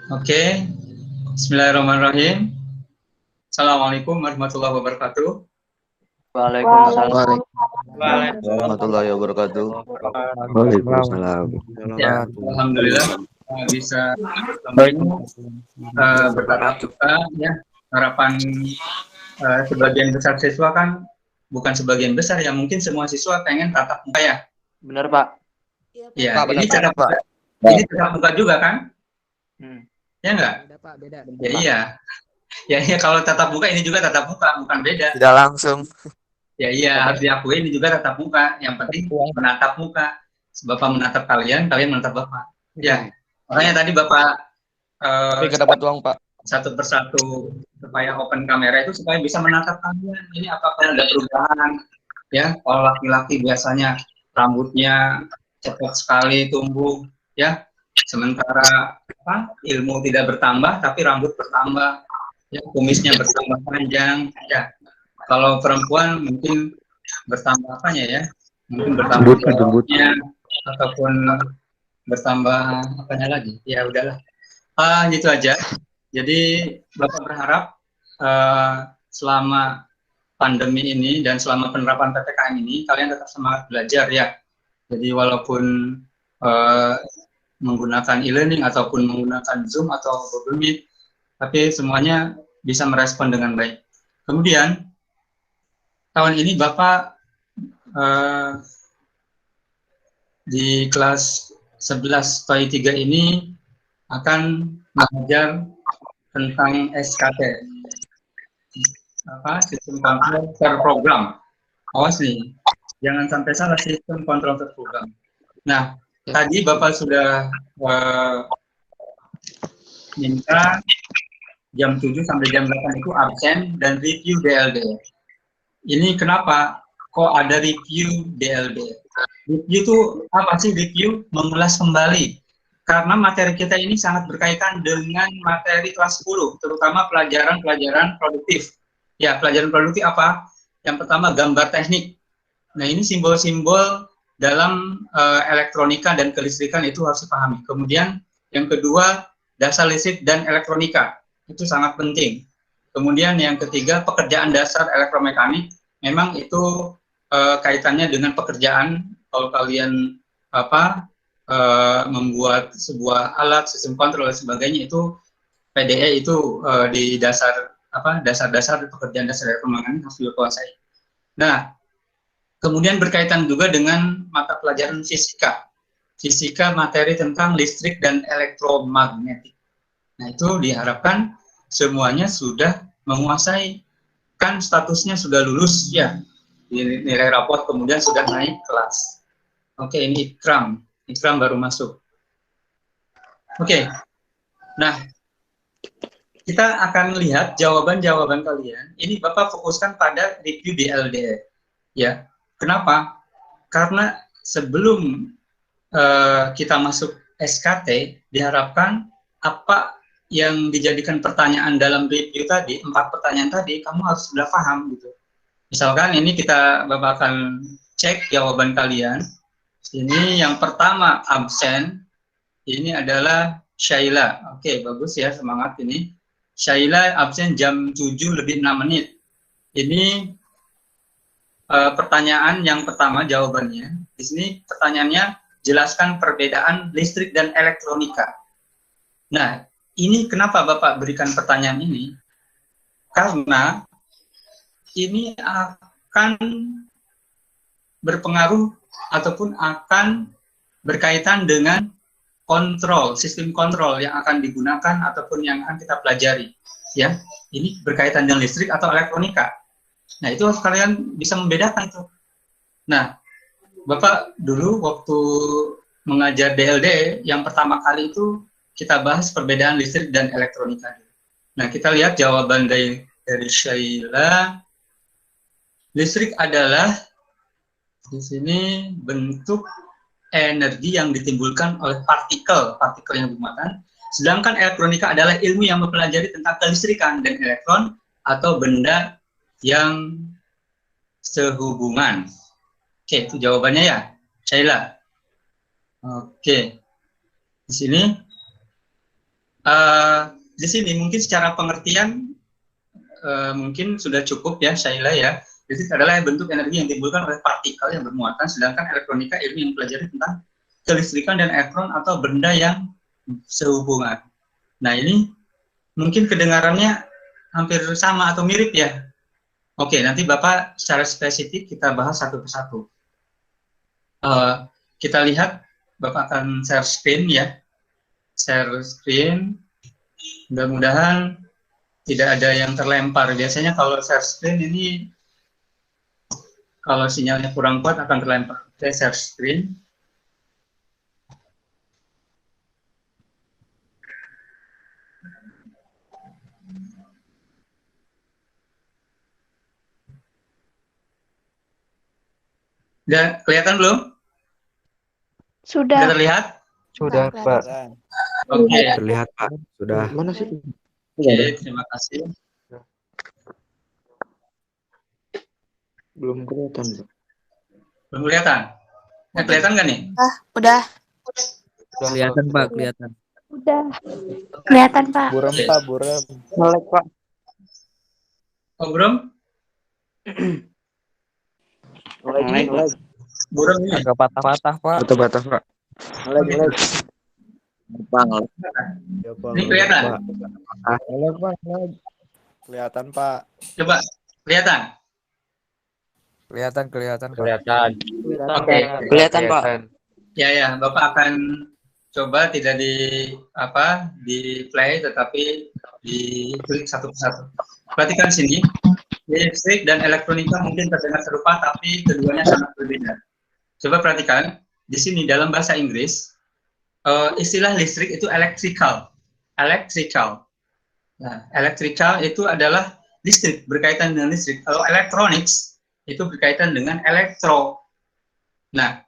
Oke, Bismillahirrahmanirrahim. Assalamualaikum warahmatullahi wabarakatuh. Waalaikumsalam. Warahmatullahi wabarakatuh. Waalaikumsalam. Ya, alhamdulillah bisa bertemu bertatap muka ya. Harapan sebagian besar siswa kan, bukan sebagian besar ya, mungkin semua siswa pengen tatap muka ya. Benar, Pak. Ya, Pak, ini benar, tatap Pak. muka. Ini tatap muka juga kan? Ya enggak? Beda Pak, beda. Ya iya. Ya kalau tatap muka ini juga tatap muka, bukan beda. Tidak langsung. Ya iya, harus diakui ini juga tatap muka. Yang penting menatap muka. Bapak menatap kalian, kalian menatap Bapak. Ya, makanya tadi Bapak Tapi nggak dapat uang, Pak. satu persatu supaya open kamera itu supaya bisa menatap kalian. Ini apakah ada perubahan? Ya, kalau laki-laki biasanya rambutnya cepat sekali tumbuh, ya. Sementara ilmu tidak bertambah, tapi rambut bertambah, ya, kumisnya bertambah panjang, ya. Kalau perempuan mungkin bertambah apanya ya? Mungkin bertambah rambutnya ataupun bertambah apanya lagi? Ya udahlah. Gitu aja. Jadi Bapak berharap selama pandemi ini dan selama penerapan PPKM ini kalian tetap semangat belajar ya. Jadi walaupun menggunakan e-learning ataupun menggunakan Zoom atau Google Meet, tapi semuanya bisa merespon dengan baik. Kemudian tahun ini Bapak di kelas 11 TOI 3 ini akan mengajar tentang SKT, sistem kontrol terprogram. Awas nih, jangan sampai salah, sistem kontrol terprogram. Nah, tadi Bapak sudah minta jam 7 sampai jam 8 itu absen dan review DLD. Ini kenapa kok ada review DLD? Review itu apa sih review? Mengulas kembali. Karena materi kita ini sangat berkaitan dengan materi kelas 10, terutama pelajaran-pelajaran produktif. Ya, pelajaran produktif apa? Yang pertama, gambar teknik. Nah, ini simbol-simbol dalam elektronika dan kelistrikan itu harus dipahami. Kemudian, yang kedua, dasar listrik dan elektronika. Itu sangat penting. Kemudian, yang ketiga, pekerjaan dasar elektromekanik. Memang itu kaitannya dengan pekerjaan. Kalau kalian membuat sebuah alat, sistem kontrol dan sebagainya, itu PDE itu di dasar-dasar pekerjaan dasar elektromekanik harus dikuasai. Nah, kemudian berkaitan juga dengan mata pelajaran fisika materi tentang listrik dan elektromagnetik. Nah, itu diharapkan semuanya sudah menguasai, kan statusnya sudah lulus ya, nilai raport kemudian sudah naik kelas. Oke, ini Ikram baru masuk. Oke. Nah, kita akan lihat jawaban-jawaban kalian. Ini Bapak fokuskan pada review DLD. Ya. Kenapa? Karena sebelum kita masuk SKT, diharapkan apa yang dijadikan pertanyaan dalam review tadi, 4 pertanyaan tadi, kamu harus sudah paham gitu. Misalkan ini Bapak akan cek jawaban kalian. Ini yang pertama absen, ini adalah Syaila. Oke, bagus ya, semangat ini. Syaila absen jam 7 lebih 6 menit. Ini pertanyaan yang pertama jawabannya. Di sini pertanyaannya, jelaskan perbedaan listrik dan elektronika. Nah, ini kenapa Bapak berikan pertanyaan ini? Karena ini akan berpengaruh ataupun akan berkaitan dengan kontrol, sistem kontrol yang akan digunakan ataupun yang akan kita pelajari. Ya, ini berkaitan dengan listrik atau elektronika. Nah, itu harus kalian bisa membedakan itu. Nah, Bapak dulu waktu mengajar DLD yang pertama kali itu kita bahas perbedaan listrik dan elektronika. Nah, kita lihat jawaban dari Syaila. Listrik adalah di sini bentuk energi yang ditimbulkan oleh partikel yang bermuatan. Sedangkan elektronika adalah ilmu yang mempelajari tentang kelistrikan dan elektron atau benda yang sehubungan. Oke, itu jawabannya ya, Syaila. Oke, di sini Di sini mungkin secara pengertian mungkin sudah cukup ya, Syaila ya. Listrik adalah bentuk energi yang ditimbulkan oleh partikel yang bermuatan, sedangkan elektronika ilmu yang mempelajari tentang kelistrikan dan elektron atau benda yang sehubungan. Nah, ini mungkin kedengarannya hampir sama atau mirip ya. Oke, nanti Bapak secara spesifik kita bahas satu persatu. Kita lihat, Bapak akan share screen ya. Share screen. Mudah-mudahan tidak ada yang terlempar. Biasanya kalau share screen ini, kalau sinyalnya kurang kuat akan terlempar. Oke, share screen. Udah kelihatan belum? Sudah. Sudah terlihat? Sudah, Pak. Oke. Terlihat, Pak. Sudah. Mana sih? Oke, terima kasih. Belum kelihatan, Pak. Belum kelihatan? Kelihatan nggak nih? Udah. Kelihatan, Pak, kelihatan. Udah. Kelihatan, Pak. Burem, Pak, burem. Melek, Pak. Oh, belum? Melek. Burem ini. Agak patah-patah, Pak. Patah-patah, Pak. Melek. Bang, Ini kelihatan? Melek, Pak. Kelihatan, Pak. Coba, kelihatan? Kelihatan. Oke. Kelihatan, Pak. Ya, Bapak akan coba tidak di play, tetapi di klik satu persatu. Perhatikan sini, listrik dan elektronika mungkin terdengar serupa, tapi keduanya sangat berbeda. Coba perhatikan, di sini dalam bahasa Inggris, istilah listrik itu electrical. Nah, electrical itu adalah listrik, berkaitan dengan listrik. Kalau electronics, itu berkaitan dengan elektro. Nah,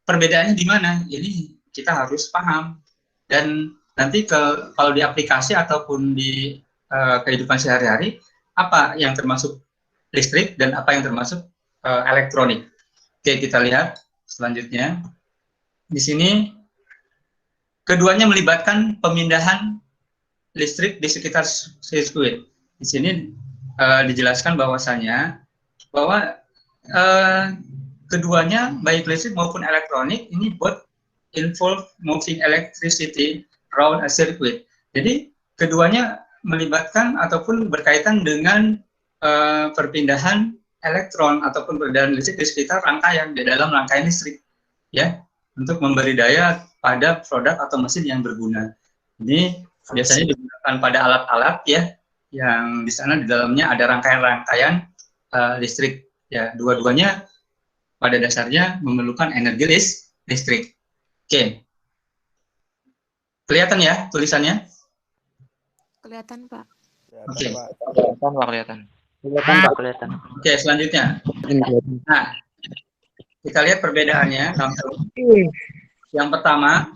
perbedaannya di mana? Ini kita harus paham. Dan nanti kalau di aplikasi ataupun di kehidupan sehari-hari, apa yang termasuk listrik dan apa yang termasuk elektronik. Oke, kita lihat selanjutnya. Di sini, keduanya melibatkan pemindahan listrik di sekitar sirkuit. Di sini dijelaskan bahwasanya bahwa keduanya baik listrik maupun elektronik ini both involve moving electricity around a circuit. Jadi keduanya melibatkan ataupun berkaitan dengan perpindahan elektron ataupun perpindahan listrik di sekitar rangkaian, di dalam rangkaian listrik, ya, untuk memberi daya pada produk atau mesin yang berguna. Ini biasanya digunakan pada alat-alat ya, yang di sana di dalamnya ada rangkaian-rangkaian listrik, ya, dua-duanya pada dasarnya memerlukan energi listrik. Oke, kelihatan ya tulisannya? Kelihatan, Pak. Oke. Kelihatan. Oke, selanjutnya. Nah, kita lihat perbedaannya langsung. Yang pertama,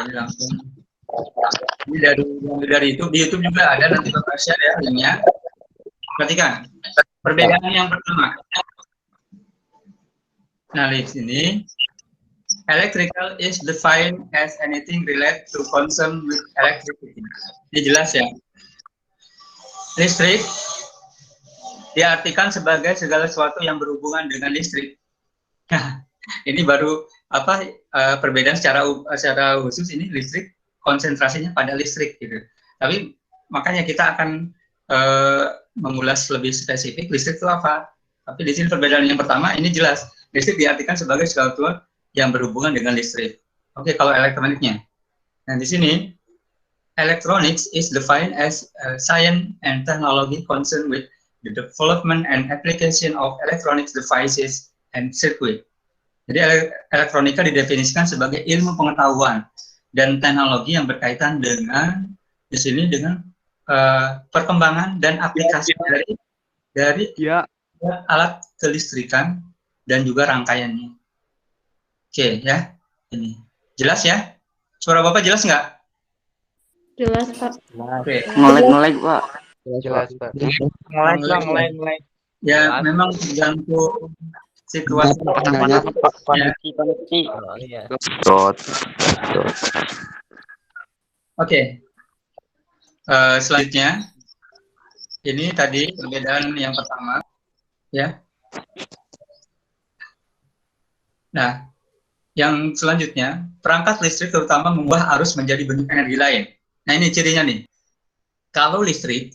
ini langsung. Ini dari YouTube. Di YouTube juga ada, nanti Bapak share ya linknya. Perhatikan. Perbedaan yang pertama. Nah, di sini, electrical is defined as anything related to concern with electricity. Ini jelas ya. Listrik diartikan sebagai segala sesuatu yang berhubungan dengan listrik. Nah, ini baru perbedaan secara khusus, ini listrik konsentrasinya pada listrik gitu. Tapi makanya kita akan mengulas lebih spesifik listrik itu apa. Tapi di sini perbedaan yang pertama ini jelas, listrik diartikan sebagai sesuatu yang berhubungan dengan listrik. Oke, kalau elektroniknya. Nah, di sini electronics is defined as science and technology concerned with the development and application of electronic devices and circuit. Jadi elektronika didefinisikan sebagai ilmu pengetahuan dan teknologi yang berkaitan dengan di sini dengan perkembangan dan aplikasi dari alat kelistrikan dan juga rangkaiannya. Oke, ya, ini jelas ya? Suara Bapak jelas nggak? Jelas, Pak. Oke. Melek, Pak. Jelas, Pak. Melek. Ya, memang tergantung situasi. Koneksi. Iya. Oke. Selanjutnya, ini tadi perbedaan yang pertama, ya. Nah, yang selanjutnya, perangkat listrik terutama mengubah arus menjadi bentuk energi lain. Nah, ini cirinya nih. Kalau listrik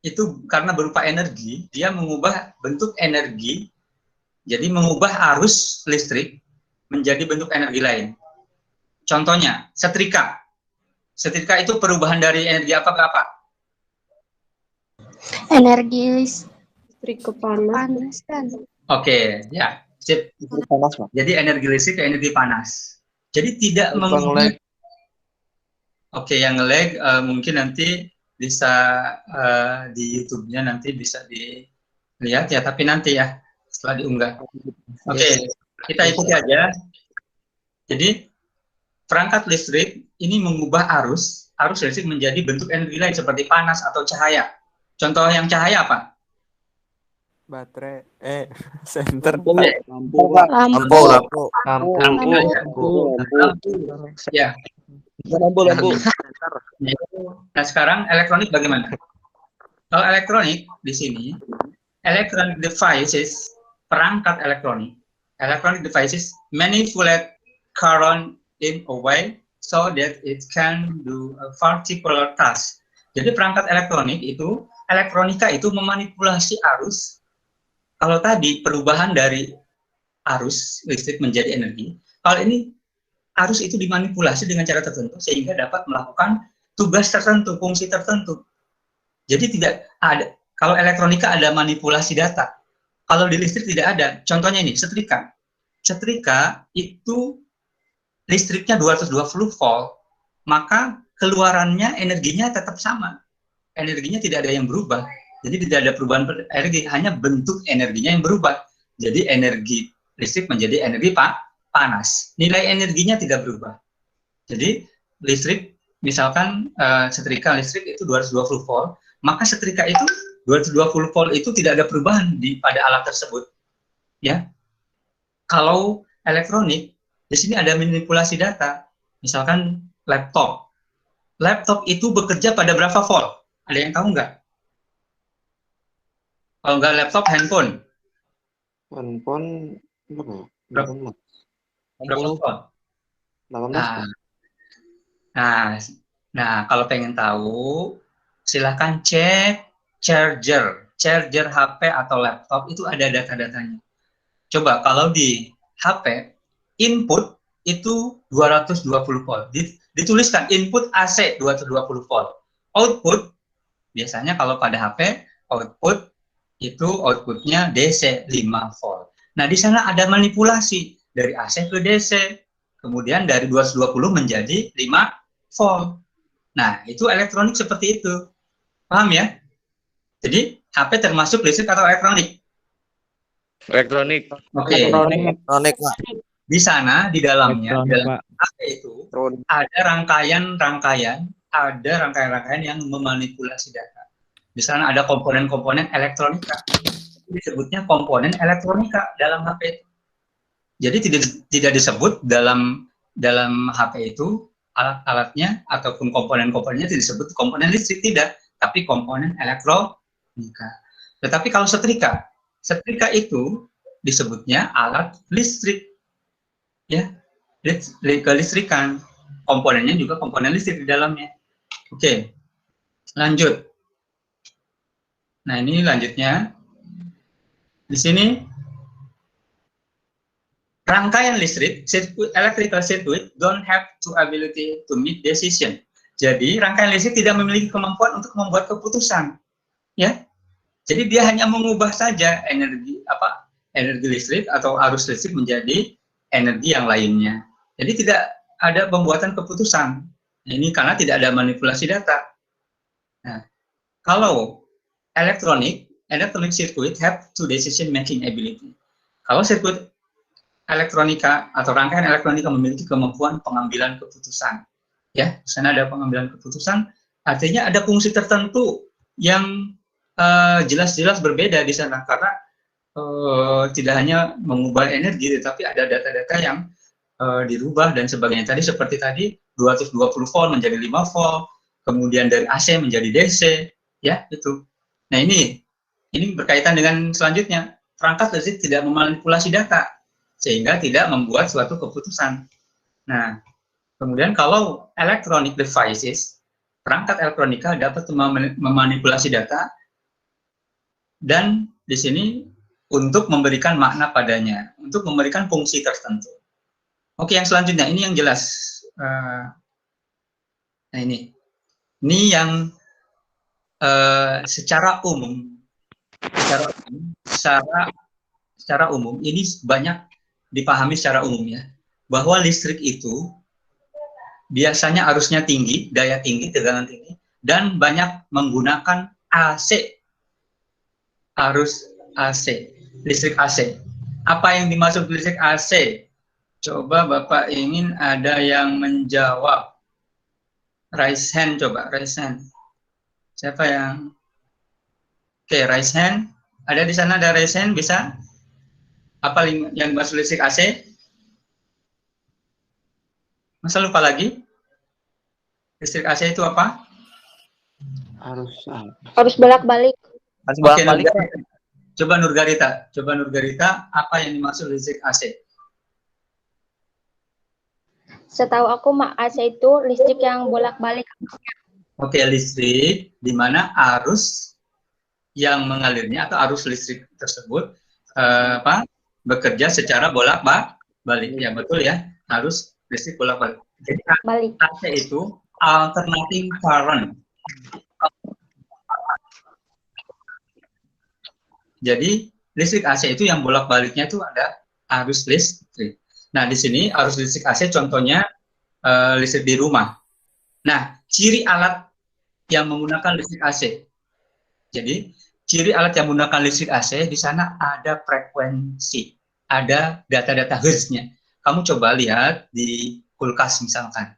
itu karena berupa energi, dia mengubah bentuk energi, jadi mengubah arus listrik menjadi bentuk energi lain. Contohnya, setrika. Setrika itu perubahan dari energi apa ke apa? Energi listrik ke panas kan. Oke, ya. Sip. Panas, Pak. Jadi energi listrik ke energi panas. Jadi tidak mengubah. Oke, yang nge-lag mungkin nanti bisa di YouTube-nya nanti bisa dilihat ya, tapi nanti ya setelah diunggah. Oke, kita ikuti aja. Jadi perangkat listrik ini mengubah arus listrik menjadi bentuk energi lain seperti panas atau cahaya. Contoh yang cahaya apa? Baterai. Senter. Lampu. Ya. Lampu. Nah, sekarang elektronik bagaimana? Kalau elektronik di sini, electronic devices, perangkat elektronik, electronic devices manipulate current in a way so that it can do a particular task. Jadi perangkat elektronik itu, elektronika itu memanipulasi arus. Kalau tadi perubahan dari arus listrik menjadi energi, kalau ini arus itu dimanipulasi dengan cara tertentu sehingga dapat melakukan tugas tertentu, fungsi tertentu. Jadi tidak ada, kalau elektronika ada manipulasi data. Kalau di listrik tidak ada. Contohnya ini, setrika. Setrika itu listriknya 220 volt, maka keluarannya energinya tetap sama. Energinya tidak ada yang berubah. Jadi tidak ada perubahan energi, hanya bentuk energinya yang berubah. Jadi energi listrik menjadi energi panas. Nilai energinya tidak berubah. Jadi listrik, misalkan setrika listrik itu 220 volt, maka setrika itu 220 volt itu tidak ada perubahan pada alat tersebut. Ya. Kalau elektronik, di sini ada manipulasi data. Misalkan laptop. Laptop itu bekerja pada berapa volt? Ada yang tahu nggak? Kalau nggak laptop, handphone. Handphone Berapa volt? 18. Nah, kalau pengen tahu, silahkan cek charger HP atau laptop itu ada data-datanya. Coba kalau di HP, input itu 220 volt. Dituliskan input AC 220 volt. Output, biasanya kalau pada HP, output itu outputnya DC 5 volt. Nah, di sana ada manipulasi dari AC ke DC, kemudian dari 220 menjadi 5 volt. Nah, itu elektronik seperti itu. Paham ya? Jadi, HP termasuk listrik atau elektronik? Elektronik. Oke. Elektronik, Pak. Di sana, di dalamnya, di dalam Pak. HP itu, ada rangkaian-rangkaian yang memanipulasi data. Di sana ada komponen-komponen elektronika. Disebutnya komponen elektronika dalam HP itu. Jadi tidak disebut dalam HP itu alat-alatnya ataupun komponen-komponennya tidak disebut komponen listrik, tidak, tapi komponen elektronika. Tetapi kalau setrika itu disebutnya alat listrik, ya, kelistrikan. Komponennya juga komponen listrik di dalamnya. Oke, lanjut. Nah, ini lanjutnya. Di sini rangkaian listrik, electrical circuit don't have to ability to make decision. Jadi rangkaian listrik tidak memiliki kemampuan untuk membuat keputusan, ya. Jadi dia hanya mengubah saja energi listrik atau arus listrik menjadi energi yang lainnya. Jadi tidak ada pembuatan keputusan. Ini karena tidak ada manipulasi data. Nah, kalau electronic circuit have to decision making ability. Kalau sirkuit elektronika atau rangkaian elektronika memiliki kemampuan pengambilan keputusan, ya, di sana ada pengambilan keputusan, artinya ada fungsi tertentu yang jelas-jelas berbeda di sana karena tidak hanya mengubah energi, tetapi ada data-data yang dirubah dan sebagainya. Seperti tadi 220 volt menjadi 5 volt, kemudian dari AC menjadi DC, ya itu. Nah ini berkaitan dengan selanjutnya, perangkat listrik tidak memanipulasi data sehingga tidak membuat suatu keputusan. Nah, kemudian kalau electronic devices, perangkat elektronika dapat memanipulasi data dan di sini untuk memberikan makna padanya, untuk memberikan fungsi tertentu. Oke, yang selanjutnya ini yang jelas. Nah ini yang secara umum ini banyak dipahami secara umum ya, bahwa listrik itu biasanya arusnya tinggi, daya tinggi, tegangan tinggi, dan banyak menggunakan AC, arus AC, listrik AC. Apa yang dimaksud listrik AC? Coba Bapak ingin ada yang menjawab. Raise hand, coba raise hand. Siapa yang? Oke, raise hand. Ada di sana ada raise hand, bisa? Apa yang dimaksud listrik AC? Masa lupa lagi? Listrik AC itu apa? Harus bolak-balik. Oke, Nurgarita. Coba Nurgarita, apa yang dimaksud listrik AC? Setahu aku AC itu listrik yang bolak-balik. Oke, listrik di mana arus yang mengalirnya atau arus listrik tersebut bekerja secara bolak-balik. Ya betul ya, arus listrik bolak-balik. Jadi AC itu alternating current. Jadi listrik AC itu yang bolak-baliknya itu ada arus listrik. Nah, di sini arus listrik AC contohnya listrik di rumah. Nah, ciri alat yang menggunakan listrik AC. Jadi, ciri alat yang menggunakan listrik AC di sana ada frekuensi, ada data-data hertz-nya. Kamu coba lihat di kulkas misalkan.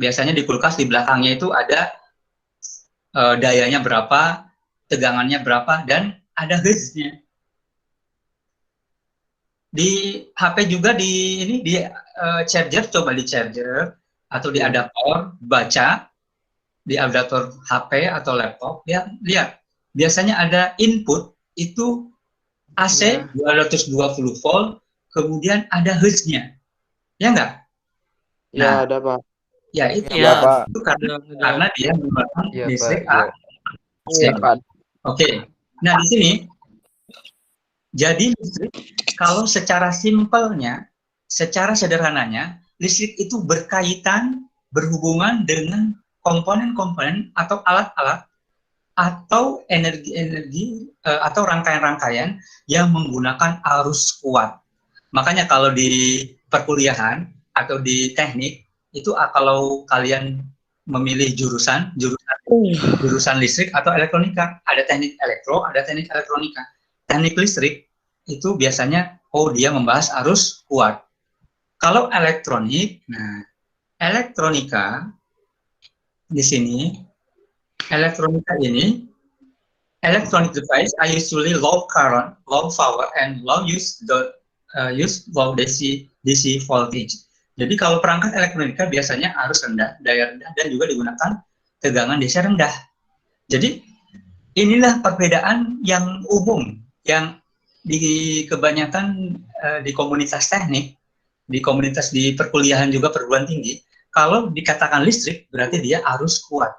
Biasanya di kulkas di belakangnya itu ada dayanya berapa, tegangannya berapa, dan ada hertz-nya. Di HP juga di charger, coba di charger atau di adaptor, baca di adaptor HP atau laptop, lihat biasanya ada input itu AC 220 volt, kemudian ada hertz-nya, ya enggak? Ya, ada Pak. Ya itu, Ya, Pak. itu karena dia menggunakan listrik AC. Oke, nah di sini jadi listrik, kalau secara simpelnya, secara sederhananya, listrik itu berhubungan dengan komponen-komponen atau alat-alat atau energi-energi atau rangkaian-rangkaian yang menggunakan arus kuat. Makanya kalau di perkuliahan atau di teknik itu kalau kalian memilih jurusan listrik atau elektronika, ada teknik elektro, ada teknik elektronika. Teknik listrik itu biasanya dia membahas arus kuat. Kalau elektronik, nah elektronika di sini, elektronika ini, electronic device are usually low current, low power, and low use low DC voltage. Jadi kalau perangkat elektronika biasanya arus rendah, daya rendah, dan juga digunakan tegangan DC rendah. Jadi inilah perbedaan yang umum yang di kebanyakan di komunitas teknik, di komunitas di perkuliahan juga perguruan tinggi, kalau dikatakan listrik berarti dia arus kuat,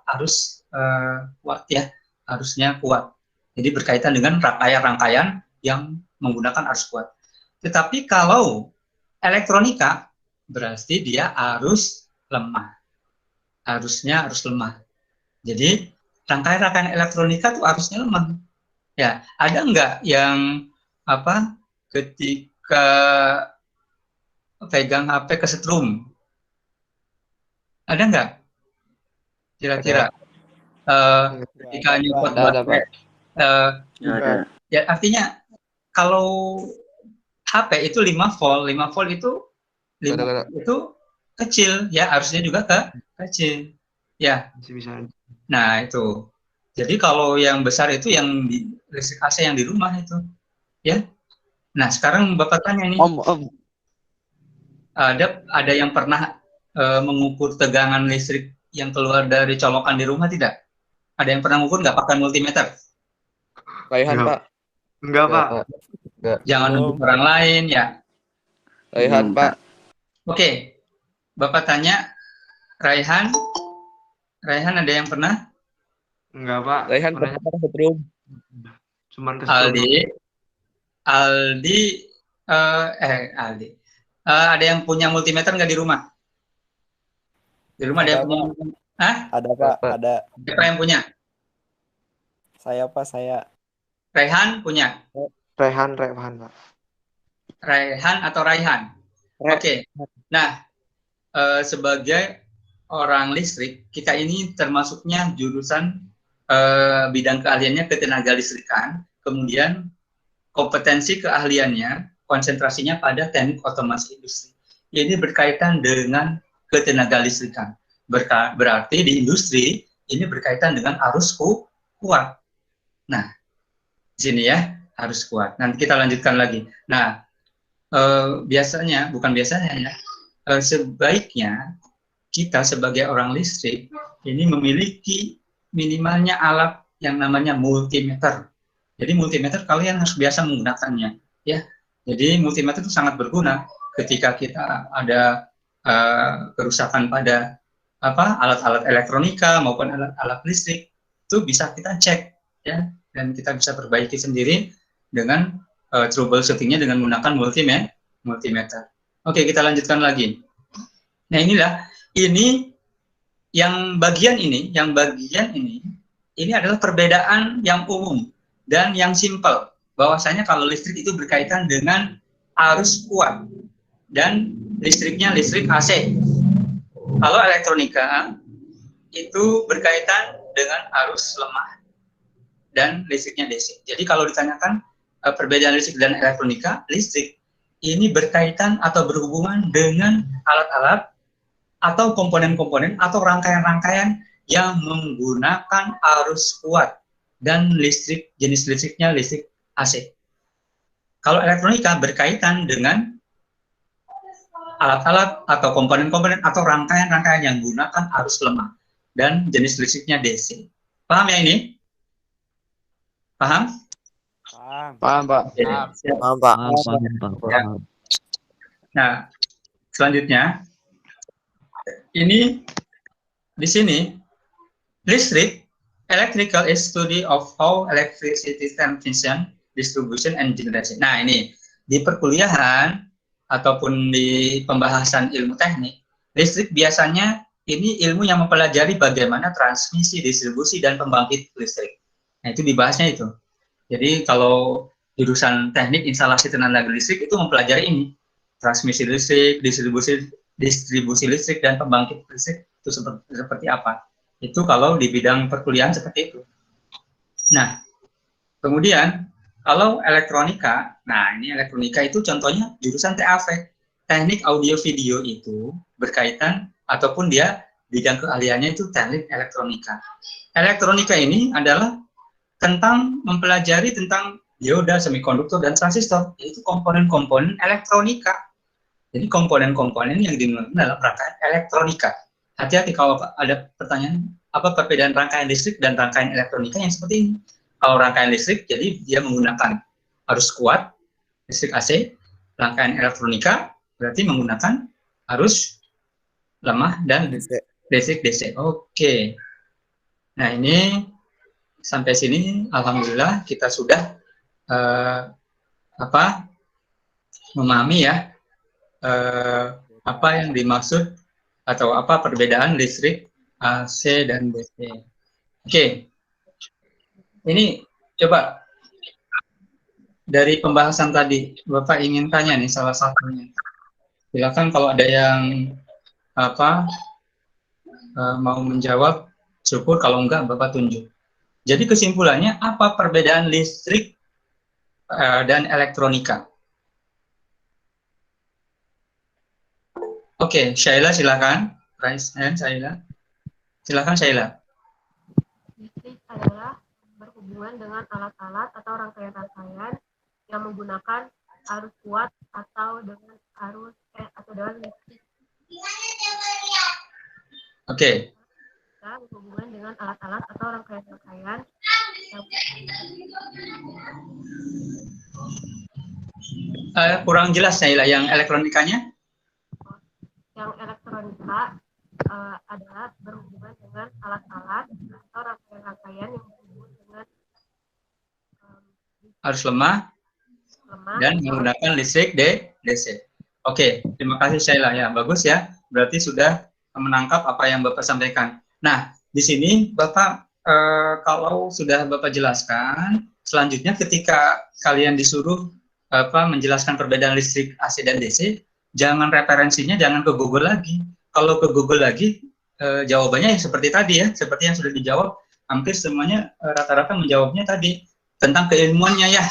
kuat ya, arusnya kuat. Jadi berkaitan dengan rangkaian-rangkaian yang menggunakan arus kuat. Tetapi kalau elektronika berarti dia arus lemah, arusnya arus lemah. Jadi rangkaian-rangkaian elektronika itu arusnya lemah. Ya, ada nggak yang ketika pegang HP kesetrum? Ada nggak? Kira-kira ketika nyopot baterai? Ya, artinya kalau HP itu 5 volt itu kecil ya, harusnya juga kecil ya. Nah itu, jadi kalau yang besar itu yang di listrik AC yang di rumah itu ya. Nah sekarang Bapak tanya nih, ada yang pernah mengukur tegangan listrik yang keluar dari colokan di rumah tidak? Ada yang pernah mengukur nggak pakai multimeter? Raihan, Enggak. Pak. Enggak, Pak. Enggak. Jangan nunjuk orang lain ya. Raihan, Pak. Oke, Bapak tanya, Raihan ada yang pernah? Enggak, Pak. Raihan Pernahnya pernah setrum. cuman ke situ. Aldi, Aldi. Ada yang punya multimeter nggak di rumah? Di rumah ada yang punya? Hah? Ada Pak, ada. Siapa yang punya? Saya Pak, saya. Raihan punya? Rehan, Pak. Raihan atau Raihan? Oke. Nah, sebagai orang listrik, kita ini termasuknya jurusan bidang keahliannya ketenaga listrikan, kemudian kompetensi keahliannya, konsentrasinya pada teknik otomasi industri. Ini berkaitan dengan ketenaga listrikan. Berarti di industri ini berkaitan dengan arus kuat. Nah, di sini ya, harus kuat. Nanti kita lanjutkan lagi. Nah, bukan biasanya ya, sebaiknya kita sebagai orang listrik ini memiliki minimalnya alat yang namanya multimeter. Jadi multimeter kalian harus biasa menggunakannya, ya. Jadi multimeter itu sangat berguna ketika kita ada kerusakan pada alat-alat elektronika maupun alat-alat listrik, itu bisa kita cek, ya, dan kita bisa perbaiki sendiri dengan troubleshootingnya dengan menggunakan multimeter. Oke, kita lanjutkan lagi. Nah, ini yang bagian ini adalah perbedaan yang umum dan yang simpel. Bahwasanya kalau listrik itu berkaitan dengan arus kuat dan listriknya listrik AC. Kalau elektronika itu berkaitan dengan arus lemah dan listriknya DC. Jadi kalau ditanyakan perbedaan listrik dan elektronika, listrik ini berkaitan atau berhubungan dengan alat-alat atau komponen-komponen atau rangkaian-rangkaian yang menggunakan arus kuat dan jenis listriknya listrik AC. Kalau elektronika berkaitan dengan alat-alat atau komponen-komponen atau rangkaian-rangkaian yang menggunakan arus lemah dan jenis listriknya DC. Paham ya ini? Paham? Paham, Pak. Paham Pak. Ya. Nah, selanjutnya ini di sini listrik, electrical is study of how electricity transmission, distribution and generation. Nah, ini di perkuliahan ataupun di pembahasan ilmu teknik, listrik biasanya ini ilmu yang mempelajari bagaimana transmisi, distribusi dan pembangkit listrik. Nah, itu dibahasnya itu. Jadi kalau jurusan teknik instalasi tenaga listrik itu mempelajari ini, transmisi listrik, distribusi listrik dan pembangkit listrik itu seperti apa. Itu kalau di bidang perkuliahan seperti itu. Nah, kemudian kalau elektronika, nah ini elektronika itu contohnya jurusan TAV, teknik audio video itu berkaitan ataupun dia bidang keahliannya itu teknik elektronika. Elektronika ini adalah tentang mempelajari tentang dioda, semikonduktor dan transistor, yaitu komponen-komponen elektronika. Jadi komponen-komponen yang digunakan dalam rangkaian elektronika. Hati-hati kalau ada pertanyaan apa perbedaan rangkaian listrik dan rangkaian elektronika yang seperti ini. Kalau rangkaian listrik, jadi dia menggunakan arus kuat, listrik AC. Rangkaian elektronika berarti menggunakan arus lemah dan listrik DC. Oke. Nah, ini sampai sini alhamdulillah kita sudah memahami ya apa yang dimaksud atau apa perbedaan listrik AC dan DC. Oke. Ini coba dari pembahasan tadi Bapak ingin tanya nih salah satunya. Silakan kalau ada yang mau menjawab, syukur, kalau enggak Bapak tunjuk. Jadi kesimpulannya apa perbedaan listrik dan elektronika? Oke, Syaila silakan. Raise hand, Syaila. Silakan Syaila. Listrik adalah berhubungan dengan alat-alat atau rangkaian-rangkaian yang menggunakan arus kuat atau dengan listrik. Oke. Berhubungan dengan alat-alat atau rangkaian-rangkaian yang Kurang jelas Naila yang elektronikanya. yang elektronika adalah berhubungan dengan alat-alat atau rangkaian-rangkaian yang berhubungan dengan Arus lemah dan menggunakan listrik DC. Oke, terima kasih Shaila ya, bagus ya. Berarti sudah menangkap apa yang Bapak sampaikan. Nah, di sini Bapak kalau sudah Bapak jelaskan, selanjutnya ketika kalian disuruh menjelaskan perbedaan listrik AC dan DC, jangan referensinya jangan ke Google lagi. Kalau ke Google lagi, jawabannya seperti tadi ya, seperti yang sudah dijawab, hampir semuanya rata-rata menjawabnya tadi tentang keilmuannya ya.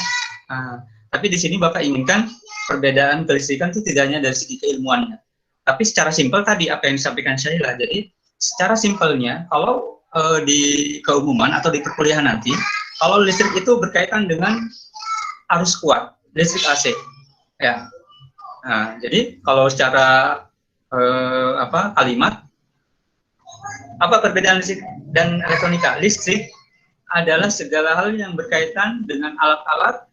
Tapi di sini Bapak inginkan perbedaan kelistrikan itu tidak hanya dari segi keilmuannya, tapi secara simpel tadi apa yang disampaikan Syaila. Jadi secara simpelnya kalau di keumuman atau di perkuliahan nanti, kalau listrik itu berkaitan dengan arus kuat, listrik AC, ya. Nah, jadi kalau secara kalimat, apa perbedaan listrik dan elektronika? Listrik adalah segala hal yang berkaitan dengan alat-alat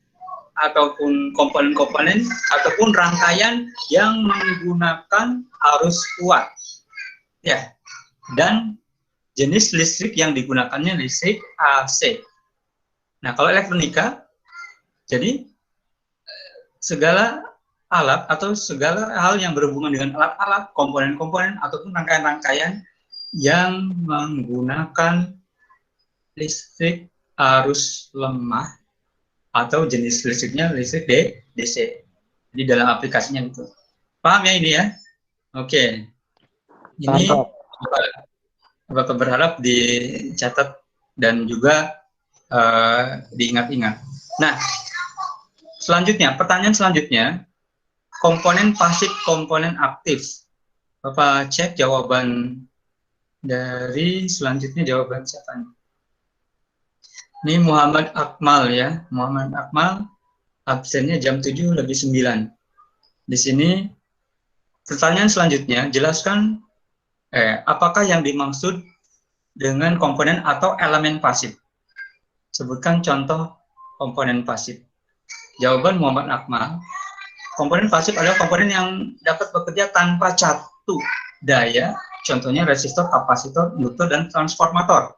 ataupun komponen-komponen ataupun rangkaian yang menggunakan arus kuat, ya. Dan jenis listrik yang digunakannya listrik AC. Nah, kalau elektronika, jadi segala alat atau segala hal yang berhubungan dengan alat-alat, komponen-komponen ataupun rangkaian-rangkaian yang menggunakan listrik arus lemah atau jenis listriknya listrik DC. Jadi dalam aplikasinya itu. Paham ya ini ya? Oke. Ini Bapak berharap dicatat dan juga diingat-ingat. Nah, selanjutnya, pertanyaan selanjutnya, komponen pasif, komponen aktif. Bapak cek jawaban dari selanjutnya jawaban siapa nih? Ini Muhammad Akmal ya, Muhammad Akmal absennya jam 7 lebih 9. Di sini pertanyaan selanjutnya, jelaskan apakah yang dimaksud dengan komponen atau elemen pasif. Sebutkan contoh komponen pasif. Jawaban Muhammad Akmal, komponen pasif adalah komponen yang dapat bekerja tanpa catu daya, contohnya resistor, kapasitor, induktor, dan transformator.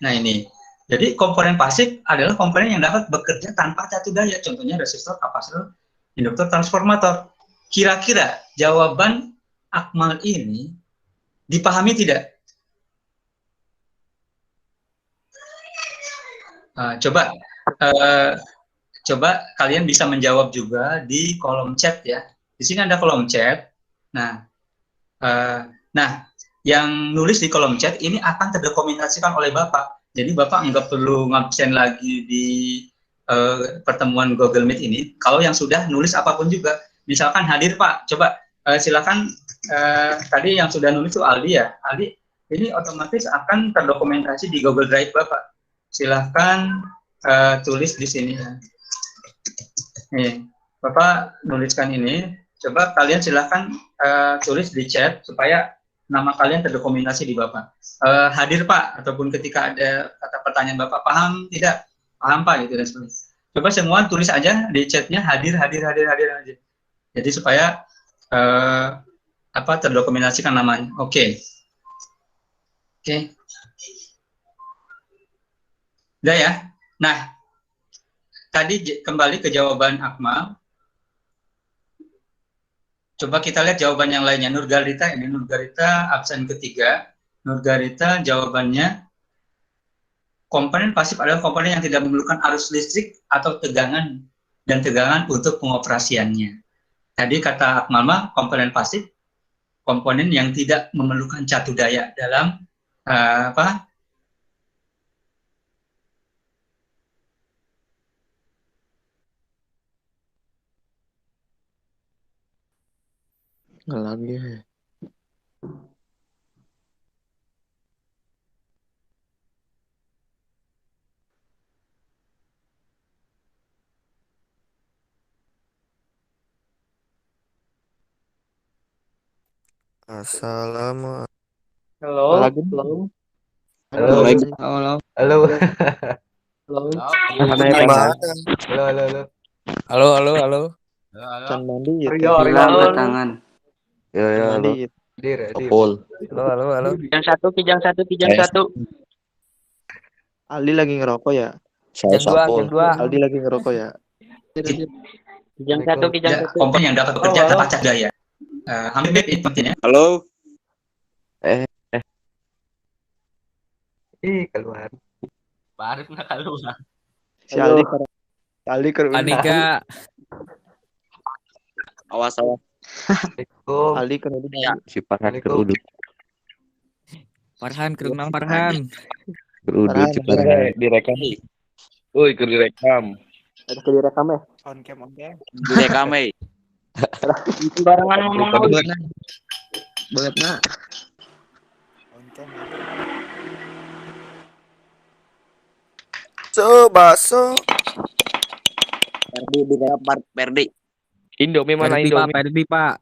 Nah ini, jadi komponen pasif adalah komponen yang dapat bekerja tanpa catu daya, contohnya resistor, kapasitor, induktor, transformator. Kira-kira jawaban Akmal ini dipahami tidak? Coba kalian bisa menjawab juga di kolom chat ya. Di sini ada kolom chat. Nah, yang nulis di kolom chat ini akan terdokumentasikan oleh Bapak. Jadi Bapak nggak perlu ngabsen lagi di pertemuan Google Meet ini. Kalau yang sudah nulis apapun juga, misalkan hadir Pak, coba silakan tadi yang sudah nulis itu Aldi ya. Aldi, ini otomatis akan terdokumentasi di Google Drive Bapak. Silahkan tulis di sini. Nih, Bapak nuliskan ini. Coba kalian silahkan tulis di chat supaya nama kalian terdokumentasi di Bapak. Hadir Pak, ataupun ketika ada kata pertanyaan Bapak, paham tidak? Paham Pak, gitu dan sebagainya. Coba semua tulis aja di chatnya hadir aja. Jadi supaya terdokumentasikan namanya. Oke. Udah ya. Nah, tadi kembali ke jawaban Akmal. Coba kita lihat jawaban yang lainnya. Nurgarita absen ketiga. Nurgarita jawabannya komponen pasif adalah komponen yang tidak memerlukan arus listrik atau tegangan untuk pengoperasiannya. Tadi kata Akmal, komponen pasif komponen yang tidak memerlukan catu daya dalam lagi. Assalamualaikum. Halo. Halo. Halo. Halo. Halo. Gimana? Halo. Halo, halo, halo. Can mandi ya. Bilang ke tangan. Ya, ya, halo. Mandi ya. Dir. Apul. Halo. Kijang satu. Aldi lagi ngerokok ya? Saya Sapul. Aldi lagi ngerokok ya? Kijang satu. Komponen yang dapat bekerja Halo. tanpa cahaya. Hamid itu penting ya. Halo, Keluar. Baru nak keluar. Si Aldi ke Anika, awas. Assalamualaikum. Aldi ke Si Farhan kerudung. Farhan, kerunang Farhan. Kerudung si Farhan. Direkam. Woi, direkam. Ada ke direkam ya? On cam. Direkam, Barengan ngomong lu. Banget nak. On cam. Baso. Perdi. Indomie mana Perdi, Pak, Indomie? Perdi, Pak.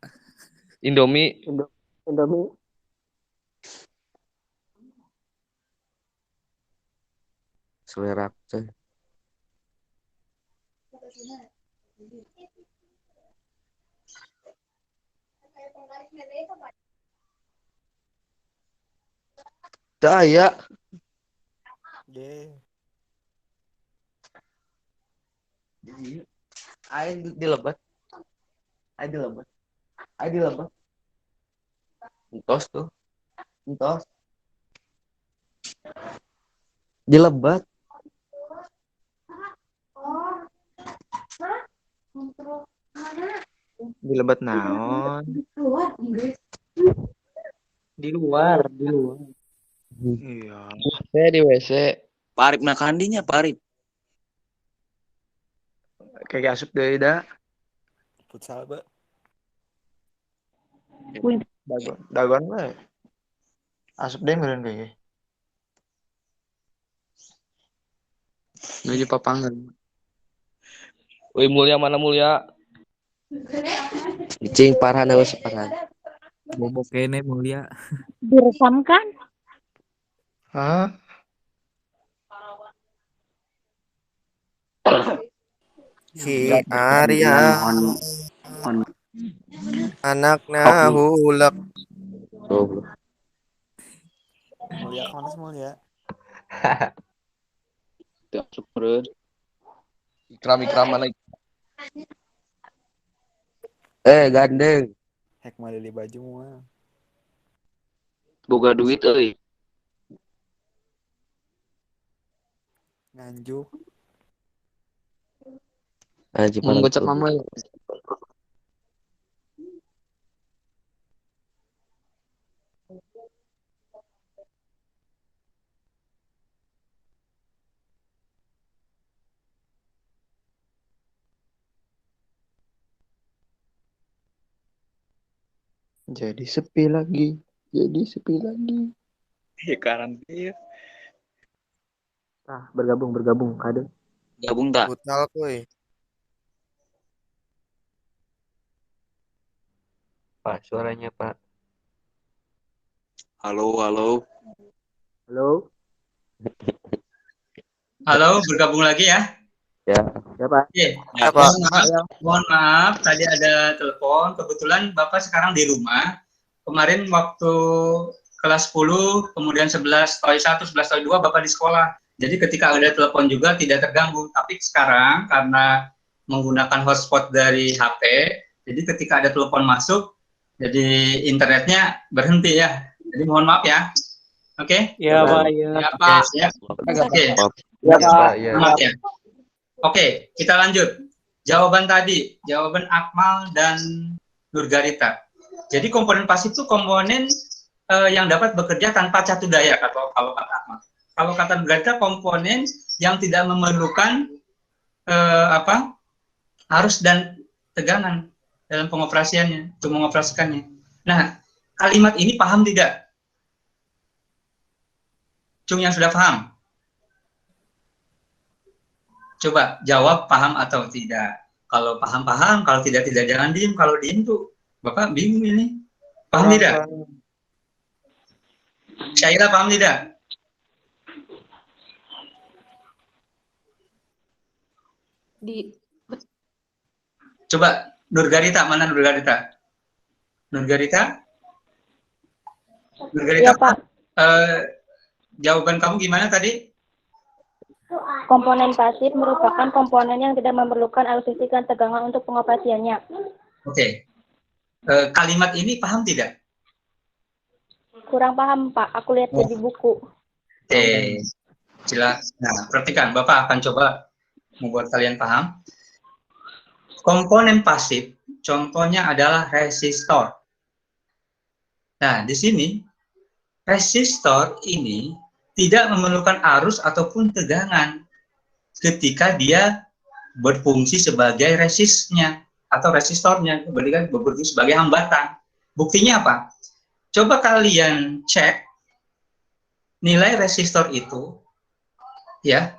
Indomie. Indomie. Selera coy. Daya. Yeah. Ayo dilebat. Entos tuh. Entos. Dilebat. Di lebat naon? Di luar. Iya. Saya di WC. Parip nakandinya, Parip. Kayak asup deui da. Futsal ba. Dagon we. Asup deui meureun kayak. Menuju papangan. Woi mulia mana mulia? Cing Farhan awas si Farhan. Bobok kene mulia. Direkam kan? Hah? Ki Arya anakna hulak. Oh, Mulia mana mulia? Ikram mana? gandeng. Hek mah di baju mah. Boga duit euy. Nganjuk. Aji Farhan. Menggocek mama. Jadi sepi lagi. Ya karantina. Ah, bergabung ada. Gabung tak? Futsal kuy. Pak, suaranya Pak. Halo. Halo. Halo, bergabung lagi ya. Ya. Ya, Pak. Oke. Apa? Mohon maaf, tadi ada telepon. Kebetulan Bapak sekarang di rumah. Kemarin waktu kelas 10, kemudian 11 TOI 1, 11 TOI 2, Bapak di sekolah. Jadi ketika ada telepon juga tidak terganggu. Tapi sekarang karena menggunakan hotspot dari HP, jadi ketika ada telepon masuk, jadi internetnya berhenti ya. Jadi mohon maaf ya. Oke? Ya, Pak. Ya, Pak. Siap. Oke. Ya, Pak. Selamat ya. Oke, kita lanjut. Jawaban tadi, jawaban Akmal dan Nurgarita. Jadi komponen pasif itu komponen yang dapat bekerja tanpa catu daya kalau kata Akmal. Kalau kata Nurgarita, komponen yang tidak memerlukan arus dan tegangan dalam pengoperasiannya, untuk mengoperasikannya. Nah, kalimat ini paham tidak? Cung yang sudah paham? Coba jawab paham atau tidak. Kalau paham, kalau tidak jangan diem. Kalau diem tuh Bapak bingung ini. Paham Kurang, tidak? kurang. Syaira paham tidak? Coba Nurgarita, mana Nurgarita? Nurgarita? Nurgarita, Iya, Pak. jawaban kamu gimana tadi? Komponen pasif merupakan komponen yang tidak memerlukan arus listrik dan tegangan untuk pengoperasiannya. Oke. Kalimat ini paham tidak? Kurang paham, Pak. Aku lihat di buku. Oke. Jelas. Nah, perhatikan. Bapak akan coba membuat kalian paham. Komponen pasif, contohnya adalah resistor. Nah, di sini, resistor ini tidak memerlukan arus ataupun tegangan ketika dia berfungsi sebagai resisnya atau resistornya, berfungsi sebagai hambatan. Buktinya apa? Coba kalian cek nilai resistor itu ya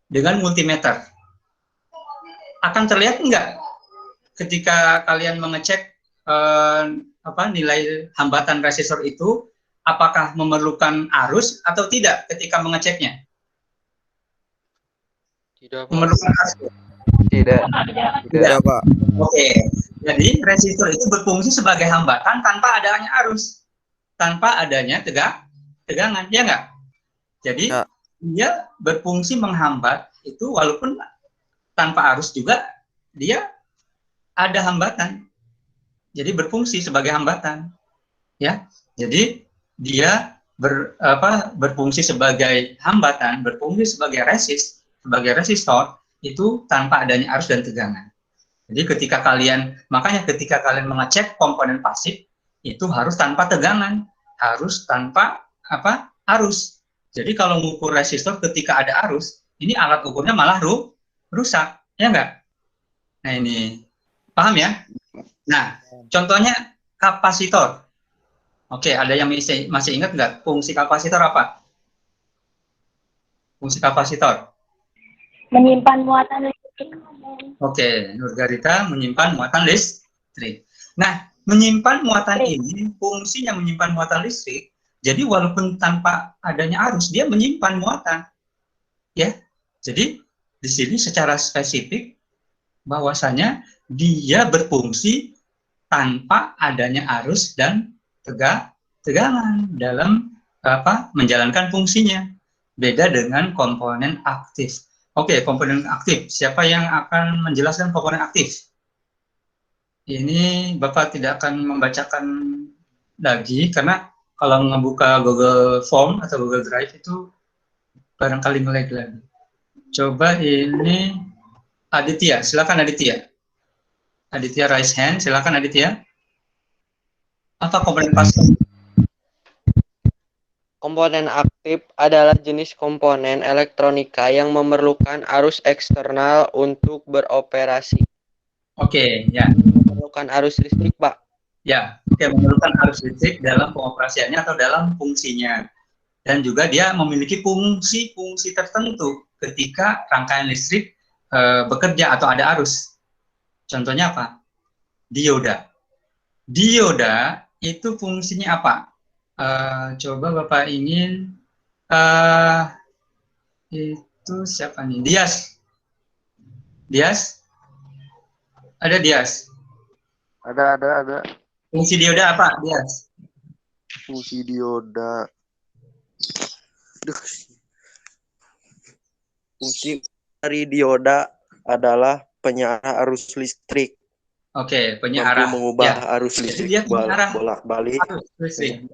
dengan multimeter. Akan terlihat enggak ketika kalian mengecek nilai hambatan resistor itu apakah memerlukan arus atau tidak ketika mengeceknya? Tidak, Pak. Memerlukan arus. Tidak. Tidak, Pak. Oke. Jadi resistor itu berfungsi sebagai hambatan tanpa adanya arus, tanpa adanya tegangan, ya enggak? Jadi Ya. dia berfungsi menghambat itu walaupun tanpa arus juga dia ada hambatan. Jadi berfungsi sebagai hambatan. Ya. Jadi dia berfungsi sebagai hambatan, berfungsi sebagai resistor itu tanpa adanya arus dan tegangan. Jadi makanya ketika kalian mengecek komponen pasif itu harus tanpa tegangan, harus tanpa arus. Jadi kalau mengukur resistor ketika ada arus, ini alat ukurnya malah rusak, ya enggak? Nah ini, paham ya? Nah, contohnya kapasitor. Oke, ada yang masih ingat nggak fungsi kapasitor apa? Fungsi kapasitor. Menyimpan muatan listrik. Oke, Nurgarita menyimpan muatan listrik. Nah, menyimpan muatan ini, fungsinya menyimpan muatan listrik, jadi walaupun tanpa adanya arus, dia menyimpan muatan. Ya, jadi di sini secara spesifik, bahwasanya dia berfungsi tanpa adanya arus dan tegangan dalam menjalankan fungsinya. Beda dengan komponen aktif. Oke, komponen aktif. Siapa yang akan menjelaskan komponen aktif? Ini Bapak tidak akan membacakan lagi, karena kalau membuka Google Form atau Google Drive itu barangkali nge-lag lagi. Coba ini Aditya, silakan Aditya. Aditya raise hand, silakan Aditya. Apa komponen pasif? Komponen aktif adalah jenis komponen elektronika yang memerlukan arus eksternal untuk beroperasi. Oke, ya. Memerlukan arus listrik, Pak. Ya, memerlukan arus listrik dalam pengoperasiannya atau dalam fungsinya. Dan juga dia memiliki fungsi-fungsi tertentu ketika rangkaian listrik bekerja atau ada arus. Contohnya apa? Dioda. Dioda itu fungsinya apa? Coba Bapak ingin itu siapa nih? Dias. Dias? Ada Dias? Ada. Fungsi dioda apa, Dias? Fungsi dioda. Fungsi dari dioda adalah penyearah arus listrik. Oke, penyearah. Mampu mengubah Ya. arus Jadi listrik dia penyearah bolak-balik. arus listrik.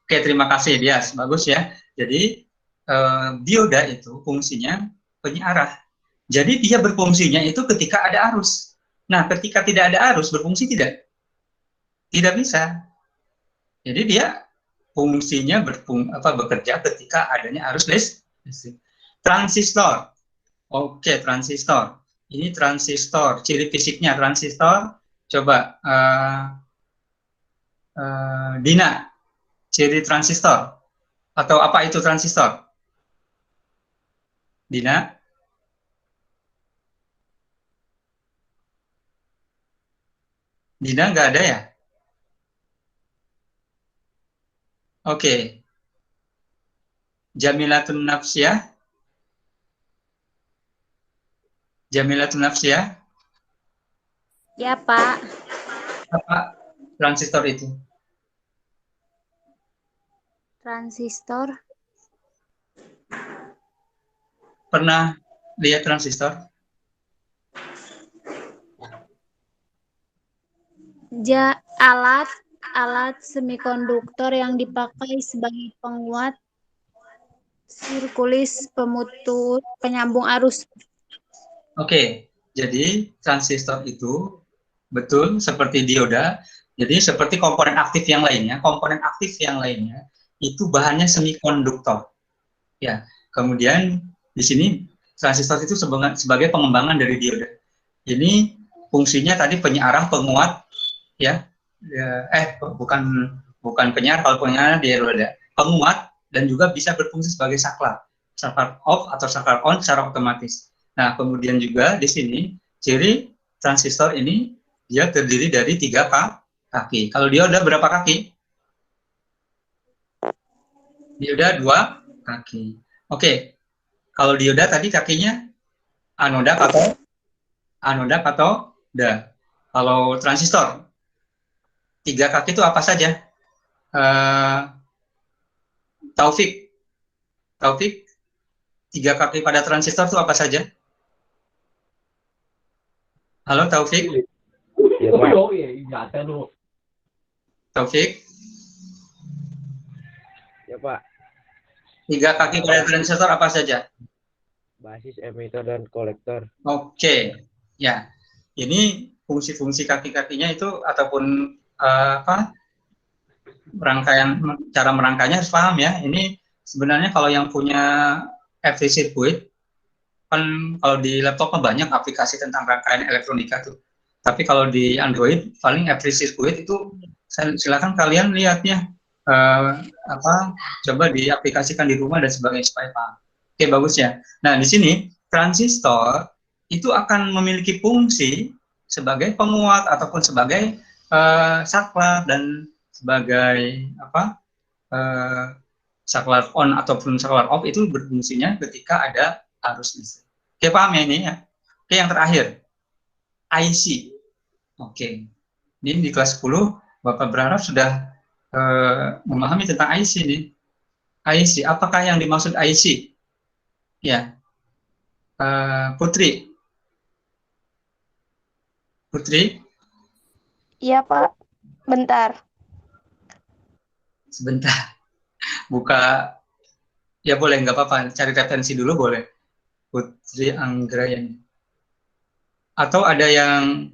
Oke, terima kasih Dias. Bagus ya. Jadi dioda itu fungsinya penyearah. Jadi dia berfungsinya itu ketika ada arus. Nah, ketika tidak ada arus berfungsi tidak? Tidak bisa. Jadi dia fungsinya bekerja ketika adanya arus listrik. Transistor. Oke, transistor. Ini transistor. Ciri fisiknya transistor. Coba Dina, ciri transistor. Atau apa itu transistor? Dina? Dina nggak ada ya? Oke. Jamilatun nafsiyah. Jamilatun nafsiyah. Ya, Pak. Apa transistor itu? Transistor. Pernah lihat transistor? Alat semikonduktor yang dipakai sebagai penguat sirkulis penyambung arus. Oke, jadi transistor itu betul seperti dioda. Jadi seperti komponen aktif yang lainnya, itu bahannya semikonduktor. Ya, kemudian di sini transistor itu sebagai pengembangan dari dioda. Ini fungsinya tadi penyiaran, penguat, ya, bukan penyiar, kalau penyiar dioda, penguat, dan juga bisa berfungsi sebagai saklar off atau saklar on secara otomatis. Nah, kemudian juga di sini ciri transistor ini dia terdiri dari 3 kaki. Kalau dioda berapa kaki? Dioda 2 kaki. Oke. Kalau dioda tadi kakinya anoda, katoda. Kalau transistor 3 kaki itu apa saja? Taufik, 3 kaki pada transistor itu apa saja? Halo Taufik? Taufik? Ya Pak, 3 kaki pada transistor apa saja? basis, emitter, dan kolektor. Oke, ya. Ini fungsi-fungsi kaki-kakinya itu ataupun cara merangkainya harus paham ya. Ini sebenarnya kalau yang punya FT circuit, kan kalau di laptop banyak aplikasi tentang rangkaian elektronika tuh. Tapi kalau di Android paling FT circuit itu silakan kalian lihatnya coba diaplikasikan di rumah dan sebagainya supaya paham. Oke, bagus ya. Nah, di sini transistor itu akan memiliki fungsi sebagai penguat ataupun sebagai saklar dan sebagai saklar on ataupun saklar off itu berfungsinya ketika ada arus listrik. Oke, paham ya ini ya? Oke, yang terakhir IC. Oke, ini di kelas 10 Bapak berharap sudah memahami tentang IC nih. IC, apakah yang dimaksud IC? Ya, Putri. Iya, Pak. Bentar. Sebentar. Buka, ya boleh, nggak apa-apa. Cari referensi dulu boleh. Putri Anggrayani. Atau ada yang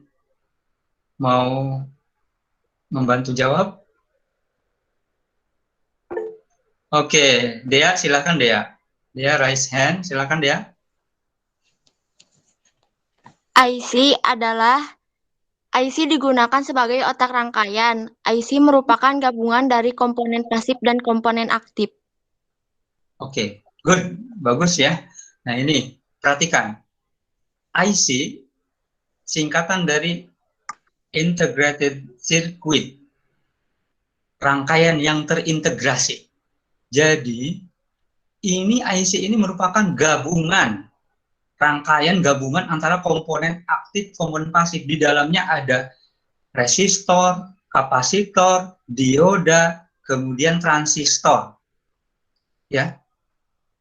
mau membantu jawab? Oke, Dea, silakan Dea. Dea raise hand, silakan Dea. IC digunakan sebagai otak rangkaian. IC merupakan gabungan dari komponen pasif dan komponen aktif. Oke, good, bagus ya. Nah ini, perhatikan. IC singkatan dari Integrated Circuit, rangkaian yang terintegrasi. Jadi, ini IC ini merupakan rangkaian gabungan antara komponen aktif, komponen pasif. Di dalamnya ada resistor, kapasitor, dioda, kemudian transistor. Ya,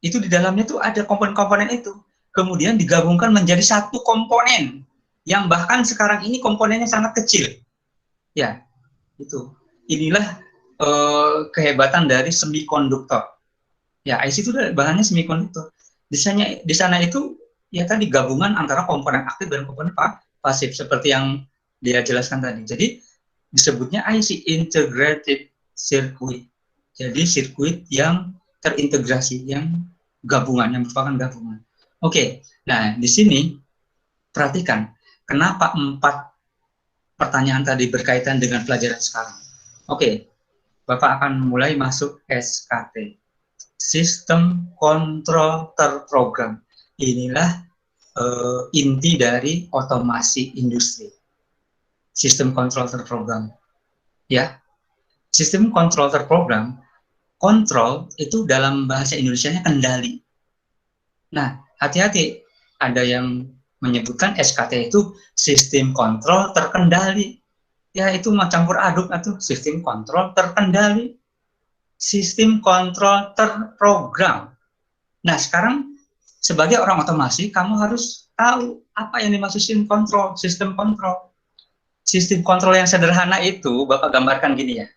itu di dalamnya tuh ada komponen-komponen itu. Kemudian digabungkan menjadi satu komponen, yang bahkan sekarang ini komponennya sangat kecil. Ya, itu. Inilah kehebatan dari semikonduktor. Ya, IC itu bahannya semikonduktor. Di sana itu ya tadi gabungan antara komponen aktif dan komponen pasif seperti yang dia jelaskan tadi. Jadi disebutnya IC, Integrated Circuit. Jadi sirkuit yang terintegrasi, yang merupakan gabungan. Oke, nah di sini perhatikan kenapa 4 pertanyaan tadi berkaitan dengan pelajaran sekarang. Oke, Bapak akan mulai masuk SKT, Sistem Kontrol Terprogram. Inilah inti dari otomasi industri. sistem kontrol terprogram. Ya, sistem kontrol terprogram, kontrol itu dalam bahasa Indonesianya kendali. Nah, hati-hati, ada yang menyebutkan SKT itu sistem kontrol terkendali. Ya, itu mah campur aduk atau sistem kontrol terkendali, sistem kontrol terprogram. Nah, sekarang sebagai orang otomasi, kamu harus tahu apa yang dimaksud sistem kontrol. Sistem kontrol. Sistem kontrol yang sederhana itu, Bapak gambarkan gini ya.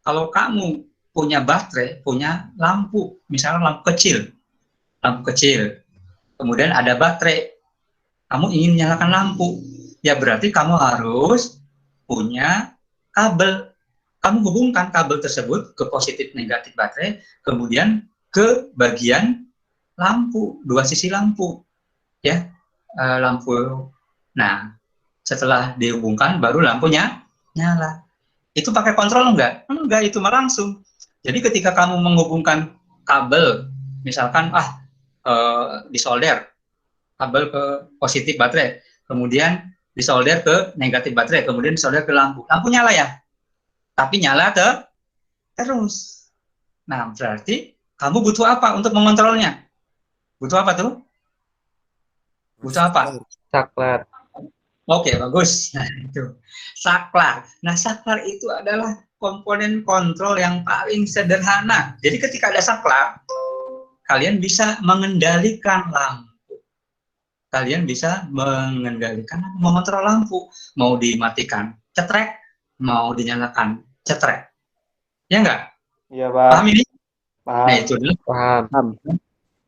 Kalau kamu punya baterai, punya lampu, misalnya lampu kecil, kemudian ada baterai, kamu ingin menyalakan lampu, ya berarti kamu harus punya kabel. Kamu hubungkan kabel tersebut ke positif negatif baterai, kemudian ke bagian lampu, dua sisi lampu, ya, lampu. Nah, setelah dihubungkan, baru lampunya nyala. Itu pakai kontrol enggak? Enggak, itu mah langsung. Jadi ketika kamu menghubungkan kabel, misalkan disolder kabel ke positif baterai, kemudian disolder ke negatif baterai, kemudian disolder ke lampu. Lampu nyala ya? Tapi nyala terus. Nah, berarti kamu butuh apa untuk mengontrolnya? Butuh apa tuh? Butuh apa? Saklar. Oke, bagus. Nah, itu. Saklar. Nah, saklar itu adalah komponen kontrol yang paling sederhana. Jadi ketika ada saklar, kalian bisa mengendalikan lampu. Kalian bisa mengendalikan, mengontrol lampu. Mau dimatikan, cetrek. Mau dinyalakan, cetrek. Ya enggak? Iya, Pak. Paham ini? Paham. Nah,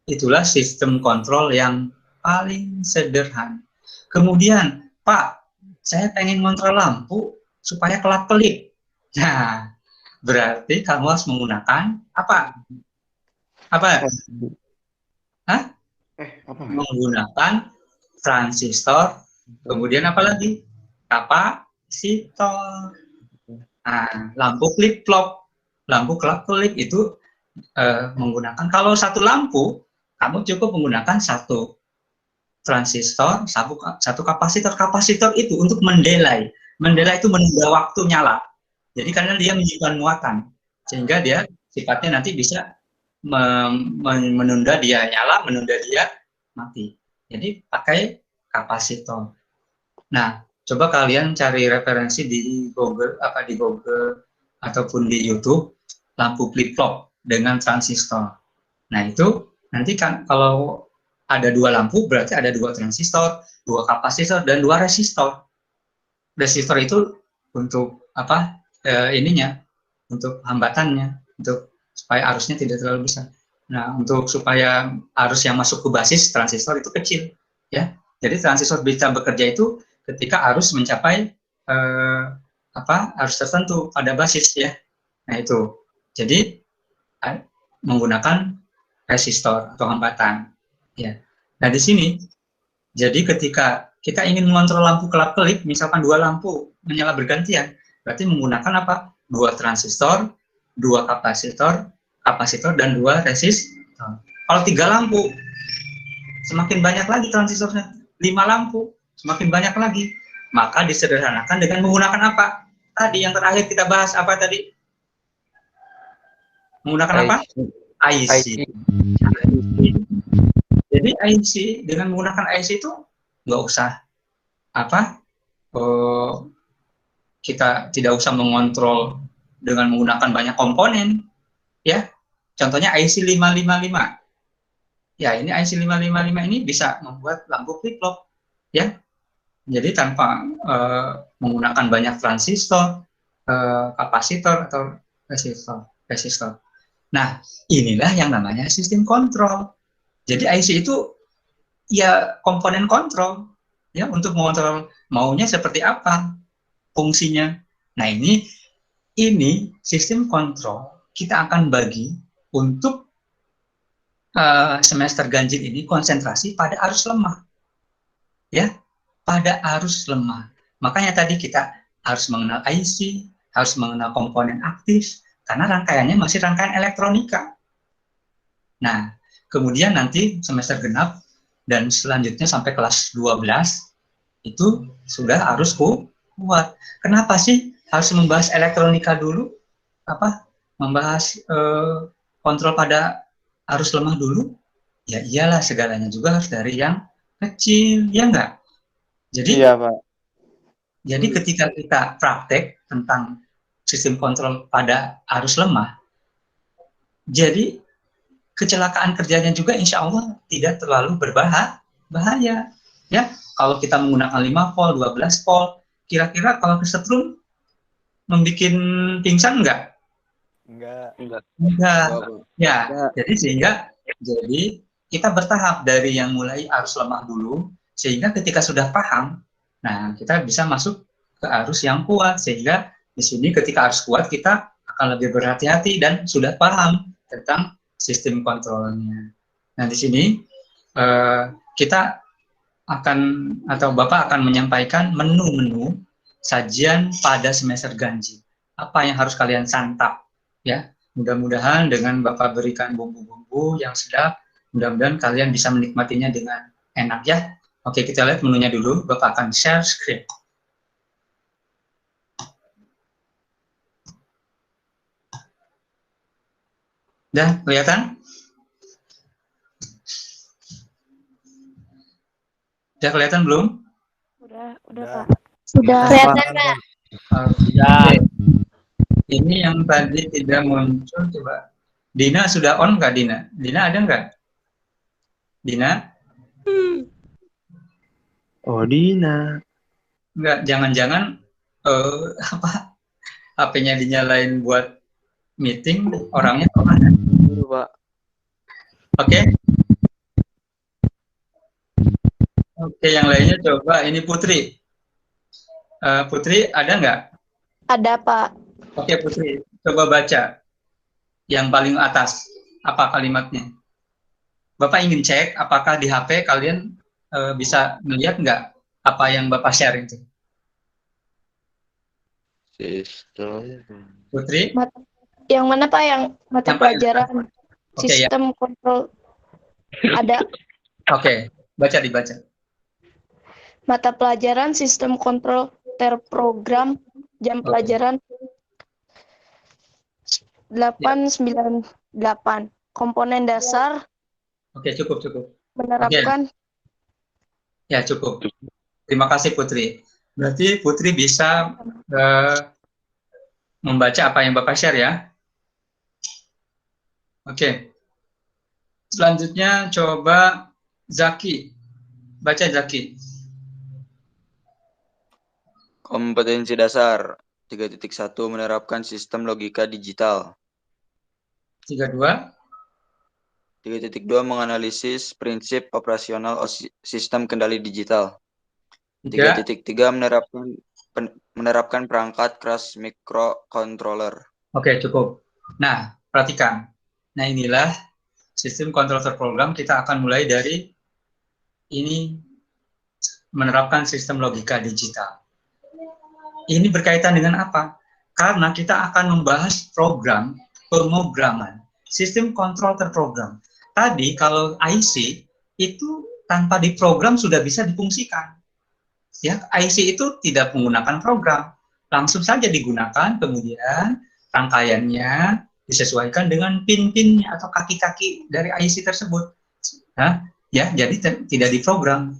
itulah sistem kontrol yang paling sederhana. Kemudian, Pak, saya pengen ngontrol lampu supaya kelap-kelip. Nah, berarti kamu harus menggunakan apa? Apa? Hah? Apa? Menggunakan transistor, kemudian apa lagi? Kapasitor. Nah, lampu flip-flop, lampu kelap-kelip itu menggunakan, kalau satu lampu, kamu cukup menggunakan satu transistor, satu kapasitor. Kapasitor itu untuk mendelay. Mendelay itu menunda waktu nyala. Jadi karena dia menyimpan muatan, sehingga dia sifatnya nanti bisa menunda dia nyala, menunda dia mati. Jadi pakai kapasitor. Nah, coba kalian cari referensi di Google ataupun di YouTube, lampu flip-flop dengan transistor. Nah, itu nanti kan kalau ada dua lampu, berarti ada dua transistor, dua kapasitor, dan dua resistor. Resistor itu untuk apa? Untuk hambatannya, untuk supaya arusnya tidak terlalu besar. Nah, untuk supaya arus yang masuk ke basis transistor itu kecil, ya. Jadi transistor bisa bekerja itu ketika arus mencapai arus tertentu pada basis, ya. Nah, itu. Jadi menggunakan resistor atau hambatan. Ya. Nah, di sini, jadi ketika kita ingin mengontrol lampu kelap-kelip, misalkan dua lampu menyala bergantian, berarti menggunakan apa? Dua transistor, dua kapasitor, dan dua resistor. Kalau tiga lampu, semakin banyak lagi transistornya. 5 lampu, semakin banyak lagi. Maka disederhanakan dengan menggunakan apa? Tadi yang terakhir kita bahas apa tadi? Menggunakan apa? IC. Jadi IC, dengan menggunakan IC itu nggak usah kita tidak usah mengontrol dengan menggunakan banyak komponen, ya. Contohnya IC 555. Ya, ini IC 555 ini bisa membuat lampu flip-flop, ya. Jadi tanpa menggunakan banyak transistor, kapasitor atau resistor. Nah, inilah yang namanya sistem kontrol. Jadi IC itu ya komponen kontrol, ya, untuk mengontrol maunya seperti apa, fungsinya. Nah, ini sistem kontrol kita akan bagi untuk semester ganjil ini konsentrasi pada arus lemah, ya, pada arus lemah. Makanya tadi kita harus mengenal IC, harus mengenal komponen aktif, karena rangkaiannya masih rangkaian elektronika. Nah, kemudian nanti semester genap dan selanjutnya sampai kelas 12 itu sudah arus kuat. Kenapa sih harus membahas elektronika dulu? Membahas kontrol pada arus lemah dulu? Ya iyalah, segalanya juga harus dari yang kecil, ya enggak? Jadi, Iya, Pak. jadi ketika kita praktek tentang sistem kontrol pada arus lemah, jadi kecelakaan kerjanya juga insya Allah tidak terlalu berbahaya. Ya, kalau kita menggunakan 5 volt, 12 volt, kira-kira kalau kesetrum membuat pingsan enggak? Enggak. Ya, jadi kita bertahap dari yang mulai arus lemah dulu, sehingga ketika sudah paham, nah kita bisa masuk ke arus yang kuat, sehingga di sini ketika arus kuat kita akan lebih berhati-hati dan sudah paham tentang sistem kontrolnya. Nah di sini kita akan atau Bapak akan menyampaikan menu-menu sajian pada semester ganjil. Apa yang harus kalian santap? Ya, mudah-mudahan dengan Bapak berikan bumbu-bumbu yang sedap, mudah-mudahan kalian bisa menikmatinya dengan enak ya. Oke, kita lihat menunya dulu. Bapak akan share screen. Udah kelihatan? Udah kelihatan belum? Udah Pak. Sudah kelihatan, Pak. Oke. Ini yang tadi tidak muncul, coba. Dina sudah on nggak, Dina? Dina ada nggak? Dina? Oh, Dina. Nggak, jangan-jangan HP-nya dinyalain buat meeting, orangnya kemana? Pak. Oke. Oke, yang lainnya coba. Ini Putri. Putri, ada nggak? Ada Pak. Oke, Putri. Coba baca yang paling atas. Apa kalimatnya? Bapak ingin cek apakah di HP kalian bisa melihat nggak apa yang Bapak share itu? Sistem. Putri? Yang mana Pak? Yang mata pelajaran sistem kontrol ada. Oke, dibaca. Mata pelajaran sistem kontrol terprogram, jam pelajaran 898. Komponen dasar. Oke, cukup. Menerapkan. Ya, cukup. Terima kasih Putri. Berarti Putri bisa membaca apa yang Bapak share ya. Oke. Selanjutnya coba Zaki. Baca Zaki. Kompetensi dasar 3.1 menerapkan sistem logika digital. 3.2 menganalisis prinsip operasional sistem kendali digital. 3. 3.3 menerapkan perangkat keras microcontroller. Oke, cukup. Nah, perhatikan. Nah, inilah sistem kontrol terprogram. Kita akan mulai dari ini, menerapkan sistem logika digital. Ini berkaitan dengan apa? Karena kita akan membahas program pemrograman, sistem kontrol terprogram. Tadi kalau IC itu tanpa diprogram sudah bisa difungsikan. Ya, IC itu tidak menggunakan program, langsung saja digunakan, kemudian rangkaiannya disesuaikan dengan pin-pinnya atau kaki-kaki dari IC tersebut. Nah, ya, jadi tidak diprogram.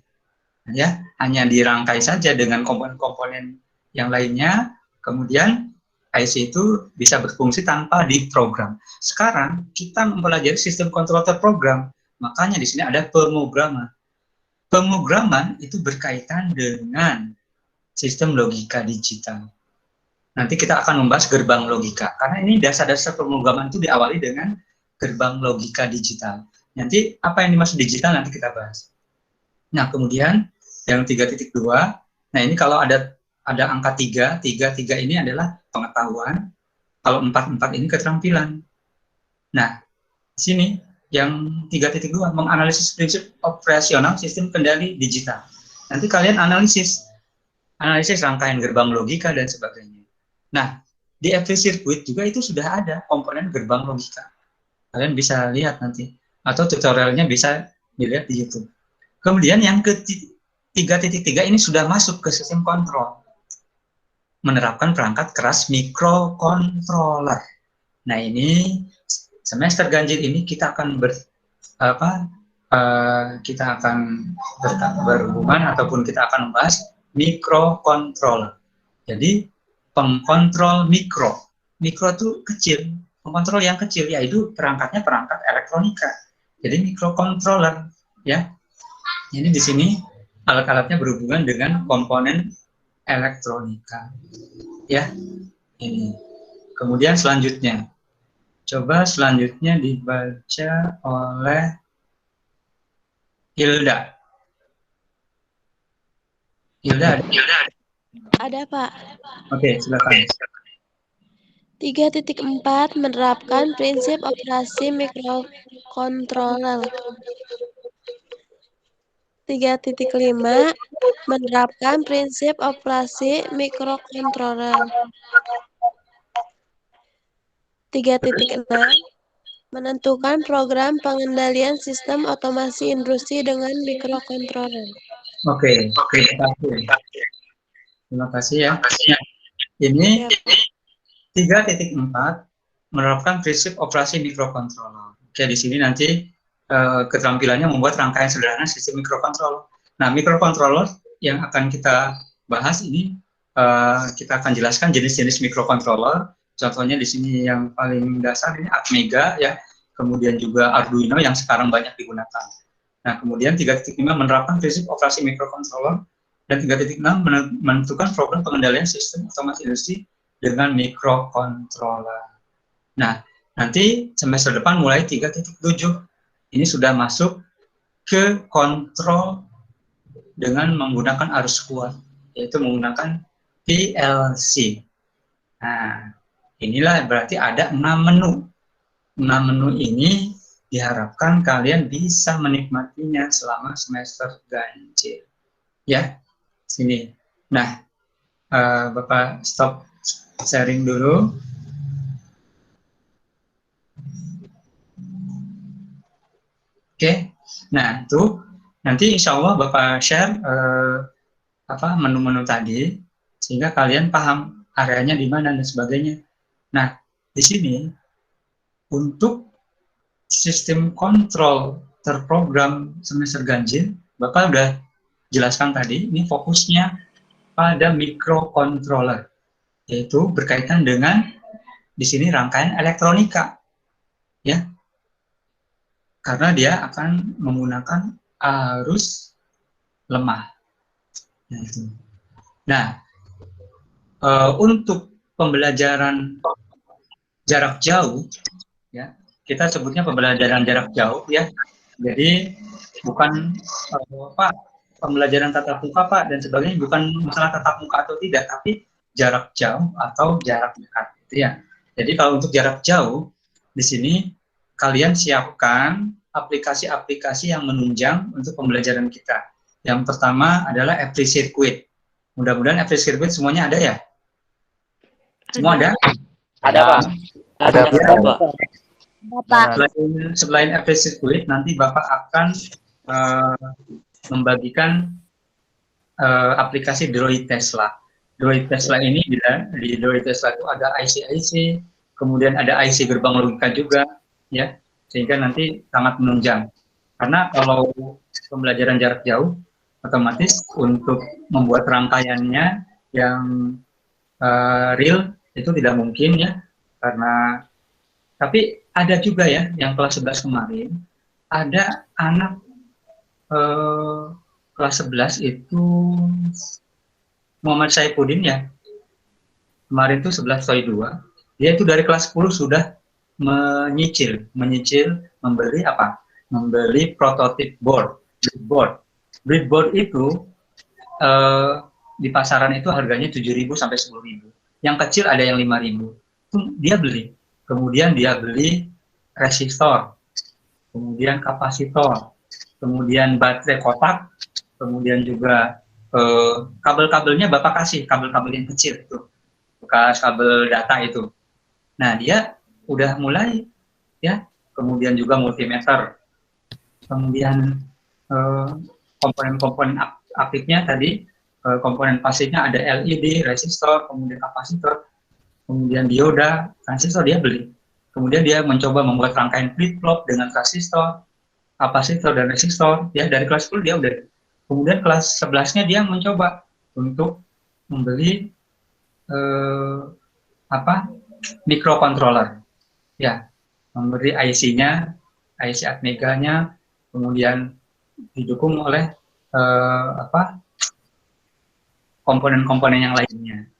Ya, hanya dirangkai saja dengan komponen-komponen yang lainnya, kemudian IC itu bisa berfungsi tanpa diprogram. Sekarang kita mempelajari sistem kontrol terprogram, makanya di sini ada pemrograman. Pemrograman itu berkaitan dengan sistem logika digital. Nanti kita akan membahas gerbang logika, karena ini dasar-dasar pemrograman itu diawali dengan gerbang logika digital. Nanti apa yang dimaksud digital nanti kita bahas. Nah, kemudian yang 3.2, nah ini kalau ada angka 3 ini adalah pengetahuan, kalau 4 ini keterampilan. Nah, di sini yang 3.2 menganalisis prinsip operasional sistem kendali digital. Nanti kalian analisis rangkaian gerbang logika dan sebagainya. Nah, di FP Circuit juga itu sudah ada komponen gerbang logika. Kalian bisa lihat nanti, atau tutorialnya bisa dilihat di YouTube. Kemudian yang ke 3.3 ini sudah masuk ke sistem kontrol. menerapkan perangkat keras microcontroller. Nah, ini semester ganjil ini kita akan berhubungan ataupun kita akan membahas microcontroller. Jadi pengkontrol mikro. Mikro itu kecil, pengkontrol yang kecil, yaitu perangkatnya perangkat elektronika. Jadi microcontroller, ya. Jadi di sini alat-alatnya berhubungan dengan komponen elektronika, ya. Ini. Kemudian selanjutnya, coba selanjutnya dibaca oleh Hilda. Hilda. Ada, Pak. Oke, silakan. 3.4 menerapkan prinsip operasi mikrokontroler. 3.5 menerapkan prinsip operasi mikrokontroler. 3.6 menentukan program pengendalian sistem otomasi industri dengan mikrokontroler. Oke, terima kasih ya. Ini 3.4 menerapkan prinsip operasi mikrokontroler. Oke, di sini nanti keterampilannya membuat rangkaian sederhana sistem mikrokontroler. Nah, mikrokontroler yang akan kita bahas ini, kita akan jelaskan jenis-jenis mikrokontroler. Contohnya di sini yang paling dasar ini Atmega, ya. Kemudian juga Arduino yang sekarang banyak digunakan. Nah, kemudian 3.5 menerapkan prinsip operasi mikrokontroler, dan 3.6 menentukan program pengendalian sistem otomasi industri dengan mikrokontroler. Nah, nanti semester depan mulai 3.7 ini sudah masuk ke kontrol dengan menggunakan arus kuat, yaitu menggunakan PLC. Nah, inilah berarti ada 6 menu. 6 menu ini diharapkan kalian bisa menikmatinya selama semester ganjil. Ya, sini. Nah, Bapak stop sharing dulu. Oke, nah itu nanti insya Allah Bapak share menu-menu tadi sehingga kalian paham areanya di mana dan sebagainya. Nah, di sini untuk sistem kontrol terprogram semester ganjil, Bapak udah jelaskan tadi, ini fokusnya pada microcontroller, yaitu berkaitan dengan di sini rangkaian elektronika, ya, karena dia akan menggunakan arus lemah. Nah, untuk pembelajaran jarak jauh, ya, kita sebutnya pembelajaran jarak jauh, ya. Jadi bukan Pak, pembelajaran tatap muka Pak dan sebagainya, bukan masalah tatap muka atau tidak, tapi jarak jauh atau jarak dekat, gitu ya. Jadi kalau untuk jarak jauh di sini kalian siapkan aplikasi-aplikasi yang menunjang untuk pembelajaran kita. Yang pertama adalah AppleCircuit. Mudah-mudahan AppleCircuit semuanya ada ya? Semua ada? Ada, Pak. Ada, Pak. Selain AppleCircuit, nanti Bapak akan membagikan aplikasi Droid Tesla. Droid Tesla ini di Droid Tesla itu ada IC-IC, kemudian ada IC gerbang logika juga, ya, sehingga nanti sangat menunjang. Karena kalau pembelajaran jarak jauh, otomatis untuk membuat rangkaiannya yang real itu tidak mungkin, ya, karena tapi ada juga ya yang kelas 11 kemarin, ada anak kelas 11 itu Muhammad Saifuddin, ya, kemarin itu 11 kali 2, dia itu dari kelas 10 sudah menyicil membeli apa? Membeli prototip breadboard itu di pasaran itu harganya 7.000 sampai 10.000. Yang kecil ada yang 5.000. Itu dia beli. Kemudian dia beli resistor, kemudian kapasitor, kemudian baterai kotak, kemudian juga kabel-kabelnya Bapak kasih, kabel-kabel yang kecil itu, bekas kabel data itu. Nah, dia udah mulai, ya, kemudian juga multimeter, kemudian komponen-komponen aktifnya tadi komponen pasifnya ada LED, resistor, kemudian kapasitor, kemudian dioda, transistor dia beli. Kemudian dia mencoba membuat rangkaian flip-flop dengan transistor, kapasitor, dan resistor. Ya, dari kelas 10 dia udah. Kemudian kelas 11-nya dia mencoba untuk membeli microcontroller. Ya, memberi IC-nya, IC Atmega-nya, kemudian didukung oleh komponen-komponen yang lainnya.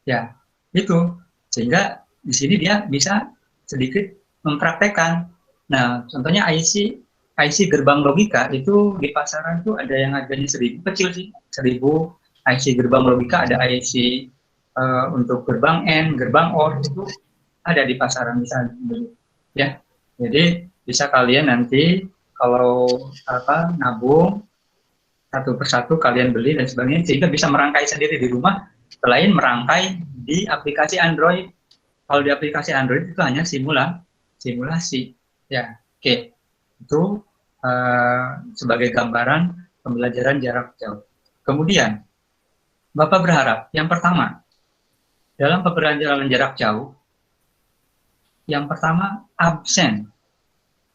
Ya, itu. Sehingga di sini dia bisa sedikit mempraktekkan. Nah, contohnya IC gerbang logika itu di pasaran tuh ada yang harganya 1.000, kecil sih, 1.000. IC gerbang logika, ada IC untuk gerbang N, gerbang OR, itu ada di pasaran misalnya. Ya, jadi bisa kalian nanti kalau nabung satu persatu kalian beli dan sebagainya, sehingga bisa merangkai sendiri di rumah, selain merangkai di aplikasi Android. Kalau di aplikasi Android itu hanya simulasi. Ya, oke. Itu sebagai gambaran pembelajaran jarak jauh. Kemudian, Bapak berharap, yang pertama, dalam pembelajaran jarak jauh, yang pertama, absen.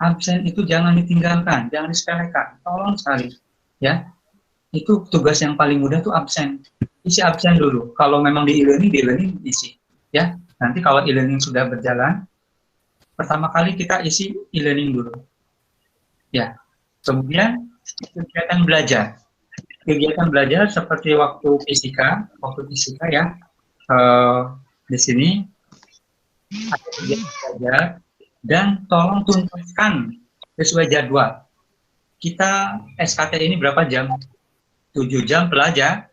Absen itu jangan ditinggalkan, jangan disepelekan, tolong sekali. Ya, itu tugas yang paling mudah tuh absen. Isi absen dulu. Kalau memang di e-learning isi. Ya, nanti kalau e-learning sudah berjalan, pertama kali kita isi e-learning dulu. Ya, kemudian kegiatan belajar. Kegiatan belajar seperti waktu fisika ya, di sini ada kegiatan belajar dan tolong tuntaskan sesuai jadwal. Kita SKT ini berapa jam? 7 jam pelajaran.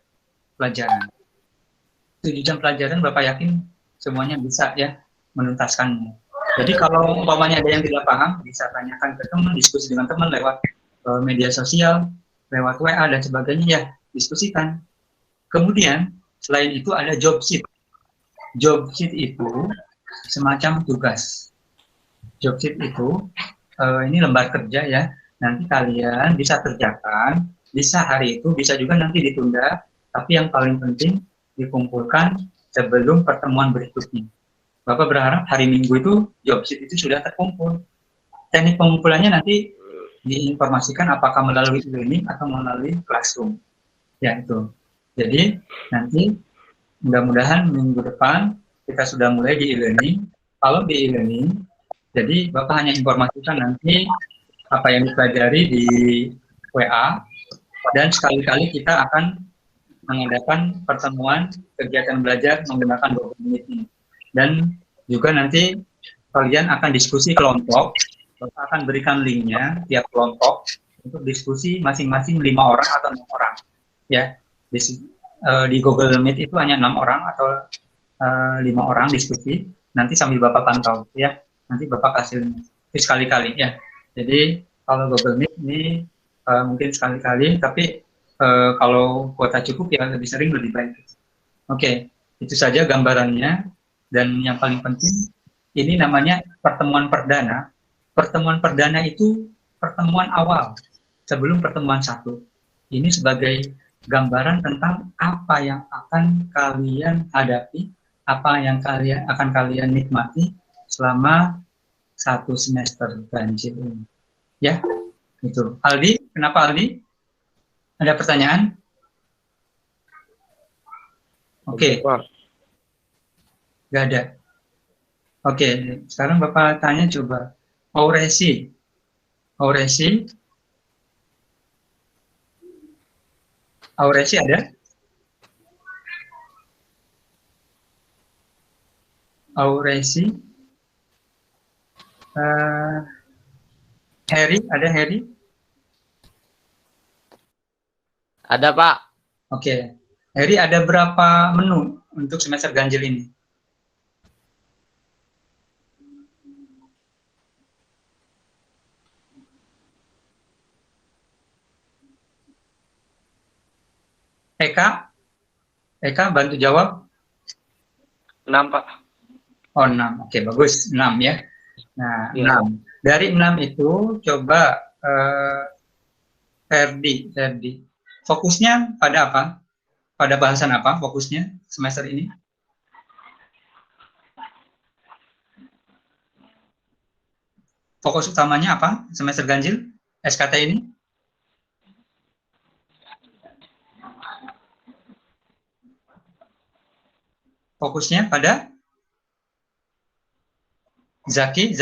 7 jam pelajaran, Bapak yakin semuanya bisa ya menuntaskannya. Jadi kalau umpamanya ada yang tidak paham, bisa tanyakan ke teman, diskusi dengan teman lewat media sosial, lewat WA dan sebagainya, ya diskusikan. Kemudian selain itu ada job sheet. Job sheet itu semacam tugas. Job sheet itu ini lembar kerja ya. Nanti kalian bisa kerjakan, bisa hari itu, bisa juga nanti ditunda. Tapi yang paling penting dikumpulkan sebelum pertemuan berikutnya. Bapak berharap hari Minggu itu job sheet itu sudah terkumpul. Teknik pengumpulannya nanti diinformasikan apakah melalui e-learning atau melalui classroom. Ya itu. Jadi nanti mudah-mudahan minggu depan kita sudah mulai di e-learning. Kalau di e-learning, jadi Bapak hanya informasikan nanti apa yang dipelajari di WA, dan sekali-kali kita akan mengadakan pertemuan kegiatan belajar menggunakan Google Meet ini. Dan juga nanti kalian akan diskusi kelompok, Bapak akan berikan linknya tiap kelompok untuk diskusi masing-masing 5 orang atau 6 orang. Ya, di Google Meet itu hanya 6 orang atau 5 orang diskusi. Nanti sambil Bapak pantau, ya. Nanti Bapak kasih sekali-kali, ya. Jadi kalau Google Meet ini mungkin sekali-kali, tapi kalau kuota cukup ya lebih sering lebih baik. Oke, itu saja gambarannya. Dan yang paling penting, ini namanya pertemuan perdana. Pertemuan perdana itu pertemuan awal sebelum pertemuan satu. Ini sebagai gambaran tentang apa yang akan kalian hadapi, apa yang akan kalian nikmati selama 1 semester ganjil ini. Ya, itu. Aldi, kenapa Aldi? Ada pertanyaan? Oke. Nggak ada. Oke, sekarang Bapak tanya coba. Auresi. Auresi ada? Auresi. Harry, ada Harry? Ada, Pak. Oke. Harry, ada berapa menu untuk semester ganjil ini? Eka, bantu jawab. 6, Pak. Oh, 6. Oke, bagus. 6 ya. Nah, Iya. 6. Dari 6 itu, coba Ferdi. Fokusnya pada apa? pada bahasan apa fokusnya semester ini? Fokus utamanya apa semester ganjil SKT ini? Fokusnya pada Zaki?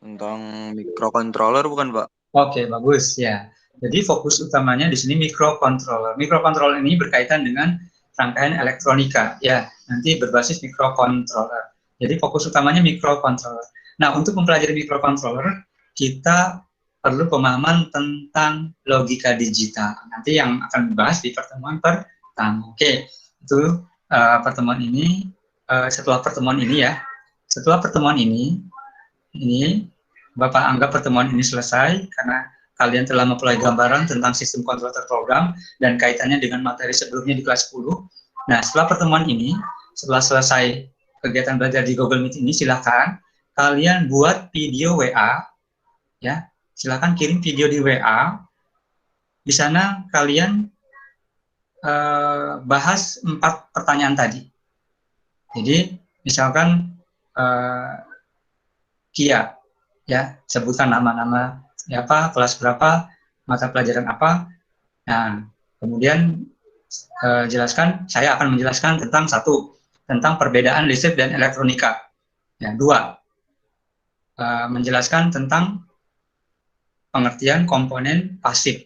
Tentang microcontroller bukan, Pak? Oke, bagus ya. Jadi fokus utamanya di sini microcontroller. Microcontroller ini berkaitan dengan rangkaian elektronika, ya. Nanti berbasis microcontroller. Jadi fokus utamanya microcontroller. Nah, untuk mempelajari microcontroller, kita perlu pemahaman tentang logika digital. Nanti yang akan dibahas di pertemuan pertama. Oke, itu pertemuan ini. Setelah pertemuan ini ya, setelah pertemuan ini Bapak anggap pertemuan ini selesai karena kalian telah memperoleh gambaran tentang sistem kontrol terprogram dan kaitannya dengan materi sebelumnya di kelas 10. Nah, setelah pertemuan ini, setelah selesai kegiatan belajar di Google Meet ini, silakan kalian buat video WA, ya. Silakan kirim video di WA. Di sana kalian bahas 4 pertanyaan tadi. Jadi, misalkan Kia, ya, sebutan nama-nama ya apa, kelas berapa, mata pelajaran apa. Nah, kemudian saya akan menjelaskan tentang tentang perbedaan listrik dan elektronika. Ya, 2, menjelaskan tentang pengertian komponen pasif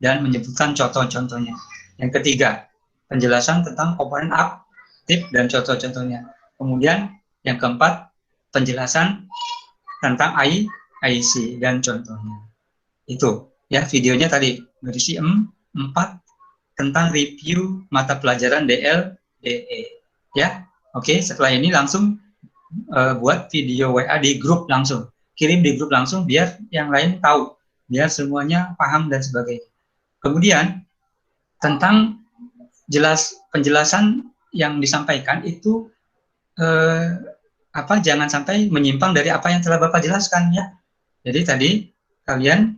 dan menyebutkan contoh-contohnya. Yang 3, penjelasan tentang komponen aktif dan contoh-contohnya. Kemudian yang 4, penjelasan tentang IC dan contohnya. Itu ya, videonya tadi berisi 4 tentang review mata pelajaran DLDE ya. Oke, setelah ini langsung buat video WA di grup langsung. Kirim di grup langsung biar yang lain tahu, biar semuanya paham dan sebagainya. Kemudian tentang penjelasan yang disampaikan itu jangan sampai menyimpang dari apa yang telah Bapak jelaskan ya. Jadi tadi kalian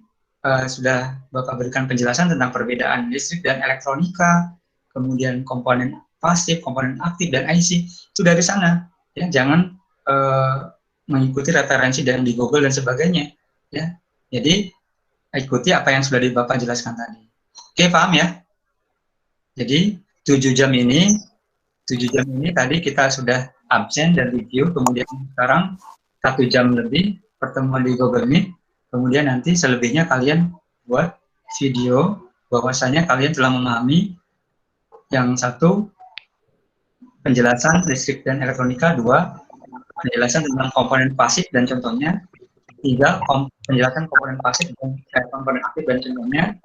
sudah Bapak berikan penjelasan tentang perbedaan listrik dan elektronika, kemudian komponen pasif, komponen aktif dan IC, itu dari sana ya. Jangan mengikuti referensi dan di Google dan sebagainya ya. Jadi ikuti apa yang sudah Bapak jelaskan tadi. Oke, paham ya? Jadi 7 jam ini tadi kita sudah absen dan review, kemudian sekarang 1 jam lebih pertemuan di Google Meet, kemudian nanti selebihnya kalian buat video bahwasanya kalian telah memahami yang 1 penjelasan listrik dan elektronika, 2 penjelasan tentang komponen pasif dan contohnya, 3 penjelasan komponen pasif dan komponen aktif dan contohnya,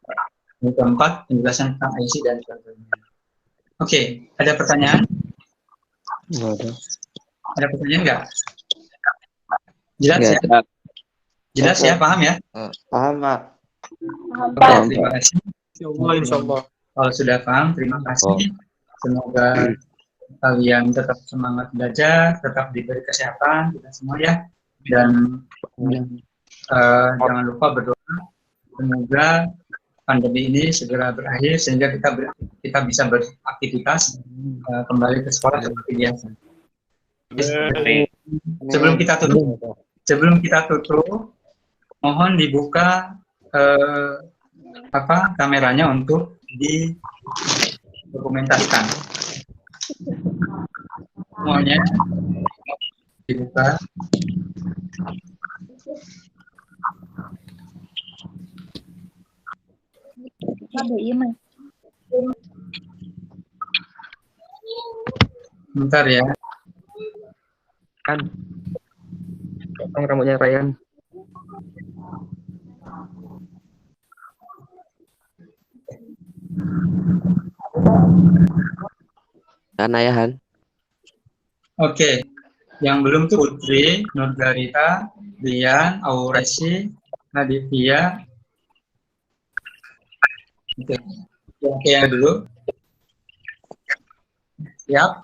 yang 4 penjelasan tentang IC dan contohnya. Oke, ada pertanyaan? Ada pertanyaan nggak? Jelas ya? Jelas ya, paham ya? Paham, Pak. Oke, terima kasih. Insyaallah. Kalau sudah paham, terima kasih. Semoga kalian tetap semangat belajar, tetap diberi kesehatan kita semua ya. Dan jangan lupa berdoa semoga pandemi ini segera berakhir sehingga kita bisa beraktivitas kembali ke sekolah seperti biasa. Sebelum kita tutup, mohon dibuka kameranya untuk didokumentasikan. Semuanya dibuka. Bentar ya. Kan rambutnya Ryan. Dan ayahan. Oke. Yang belum tuh Putri, Nurgarita, Dian, Auresi, Naditya. Oke, yang dulu. Siap.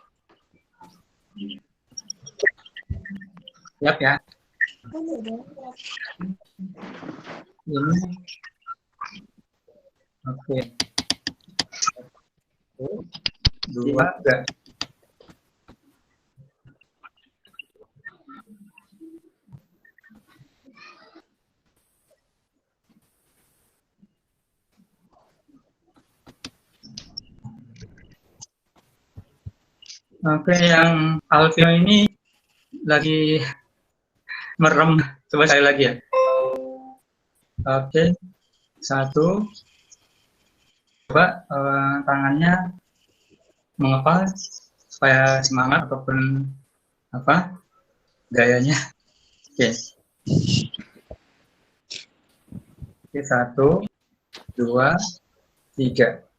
Siap ya. Ini Oke. 2, 3. Oke, yang Alvio ini lagi merem. Coba sekali lagi ya. Oke, 1. Coba tangannya mengepal supaya semangat ataupun apa gayanya. Oke. Oke, 1, 2, 3.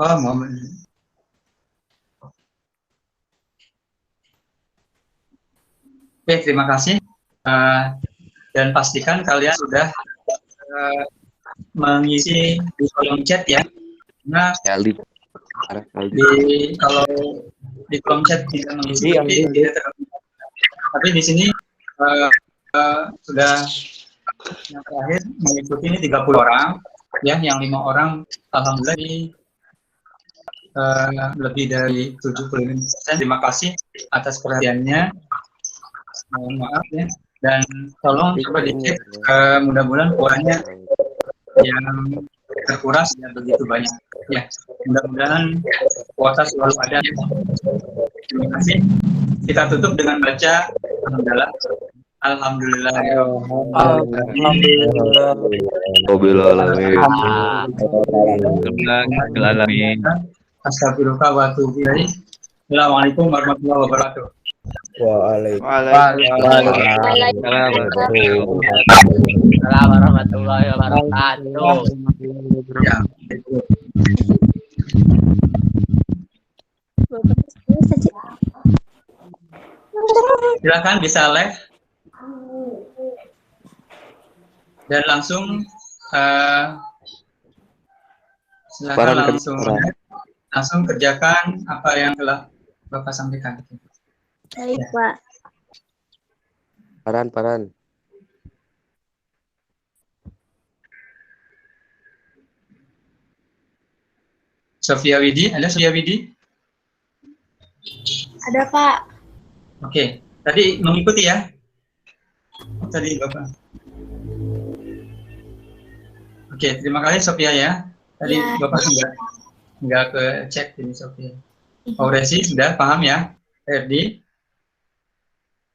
Oh, momen. Oke, terima kasih. Dan pastikan kalian sudah mengisi di kolom chat ya. Nah, kalau di kolom chat tidak mengisi, tidak terdapat. Tapi di sini sudah yang terakhir mengikuti ini 30 orang, ya, yang 5 orang alhamdulillah ini lebih dari 75%. Terima kasih atas perhatiannya. Mohon maaf ya. Dan tolong coba dicek, mudah-mudahan kuotanya yang terkuras tidak begitu banyak. Ya, mudah-mudahan kuota selalu ada. Terima kasih. Kita tutup dengan baca alhamdulillah. Alhamdulillah. Astagfirullah wa atubu ilaih. Assalamualaikum warahmatullahi wabarakatuh. Waalaikumsalam warahmatullahi wabarakatuh. Ya. Silakan bisa live dan langsung silakan langsung kerjakan apa yang telah Bapak sampaikan. Baik, Pak. Paran. Sofia Widi, ada Sofia Widi? Ada, Pak. Oke, tadi mengikuti ya? Tadi Bapak. Oke, terima kasih Sofia ya. Tadi ya. Bapak nggak ke cek ini Sofia. Auresi sudah paham ya? Ferdi?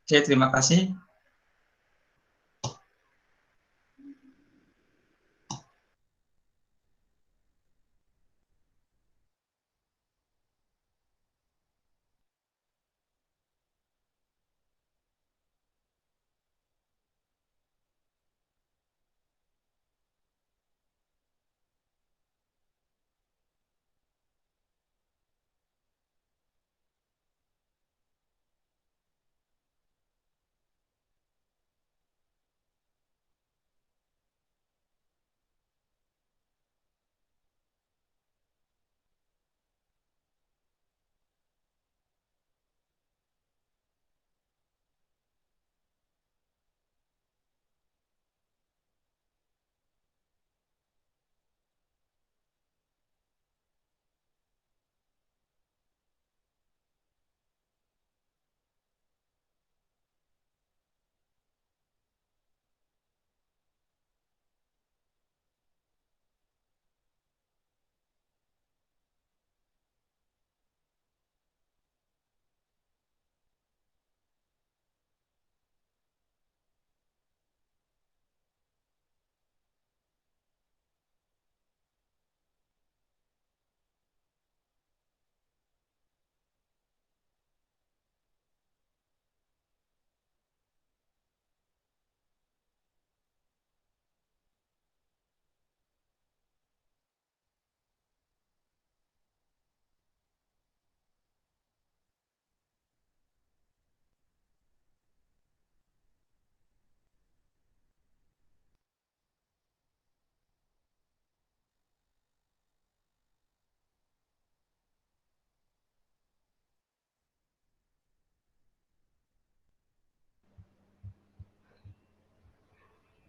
Oke, terima kasih.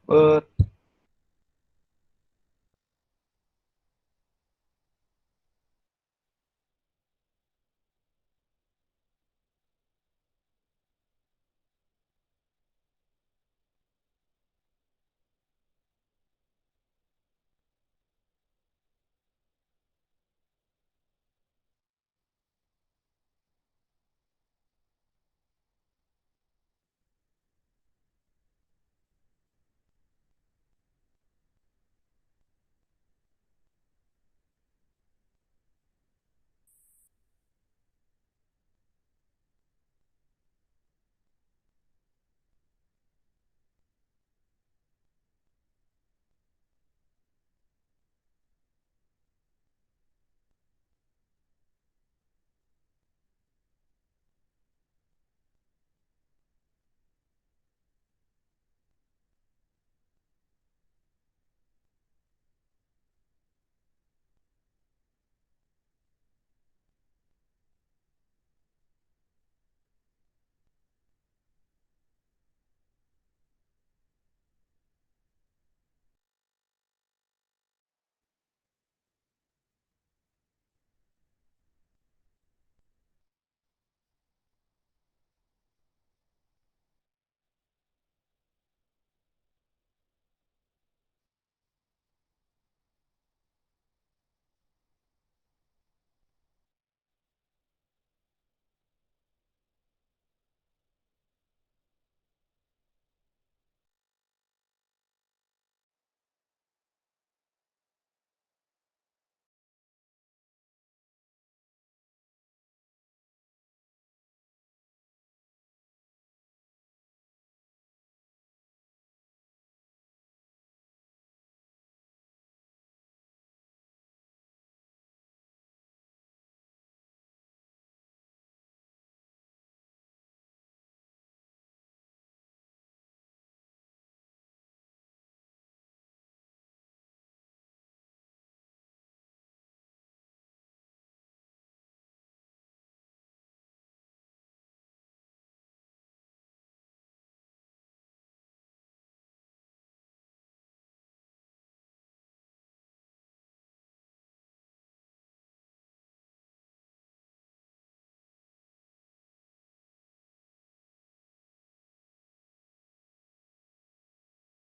Bet.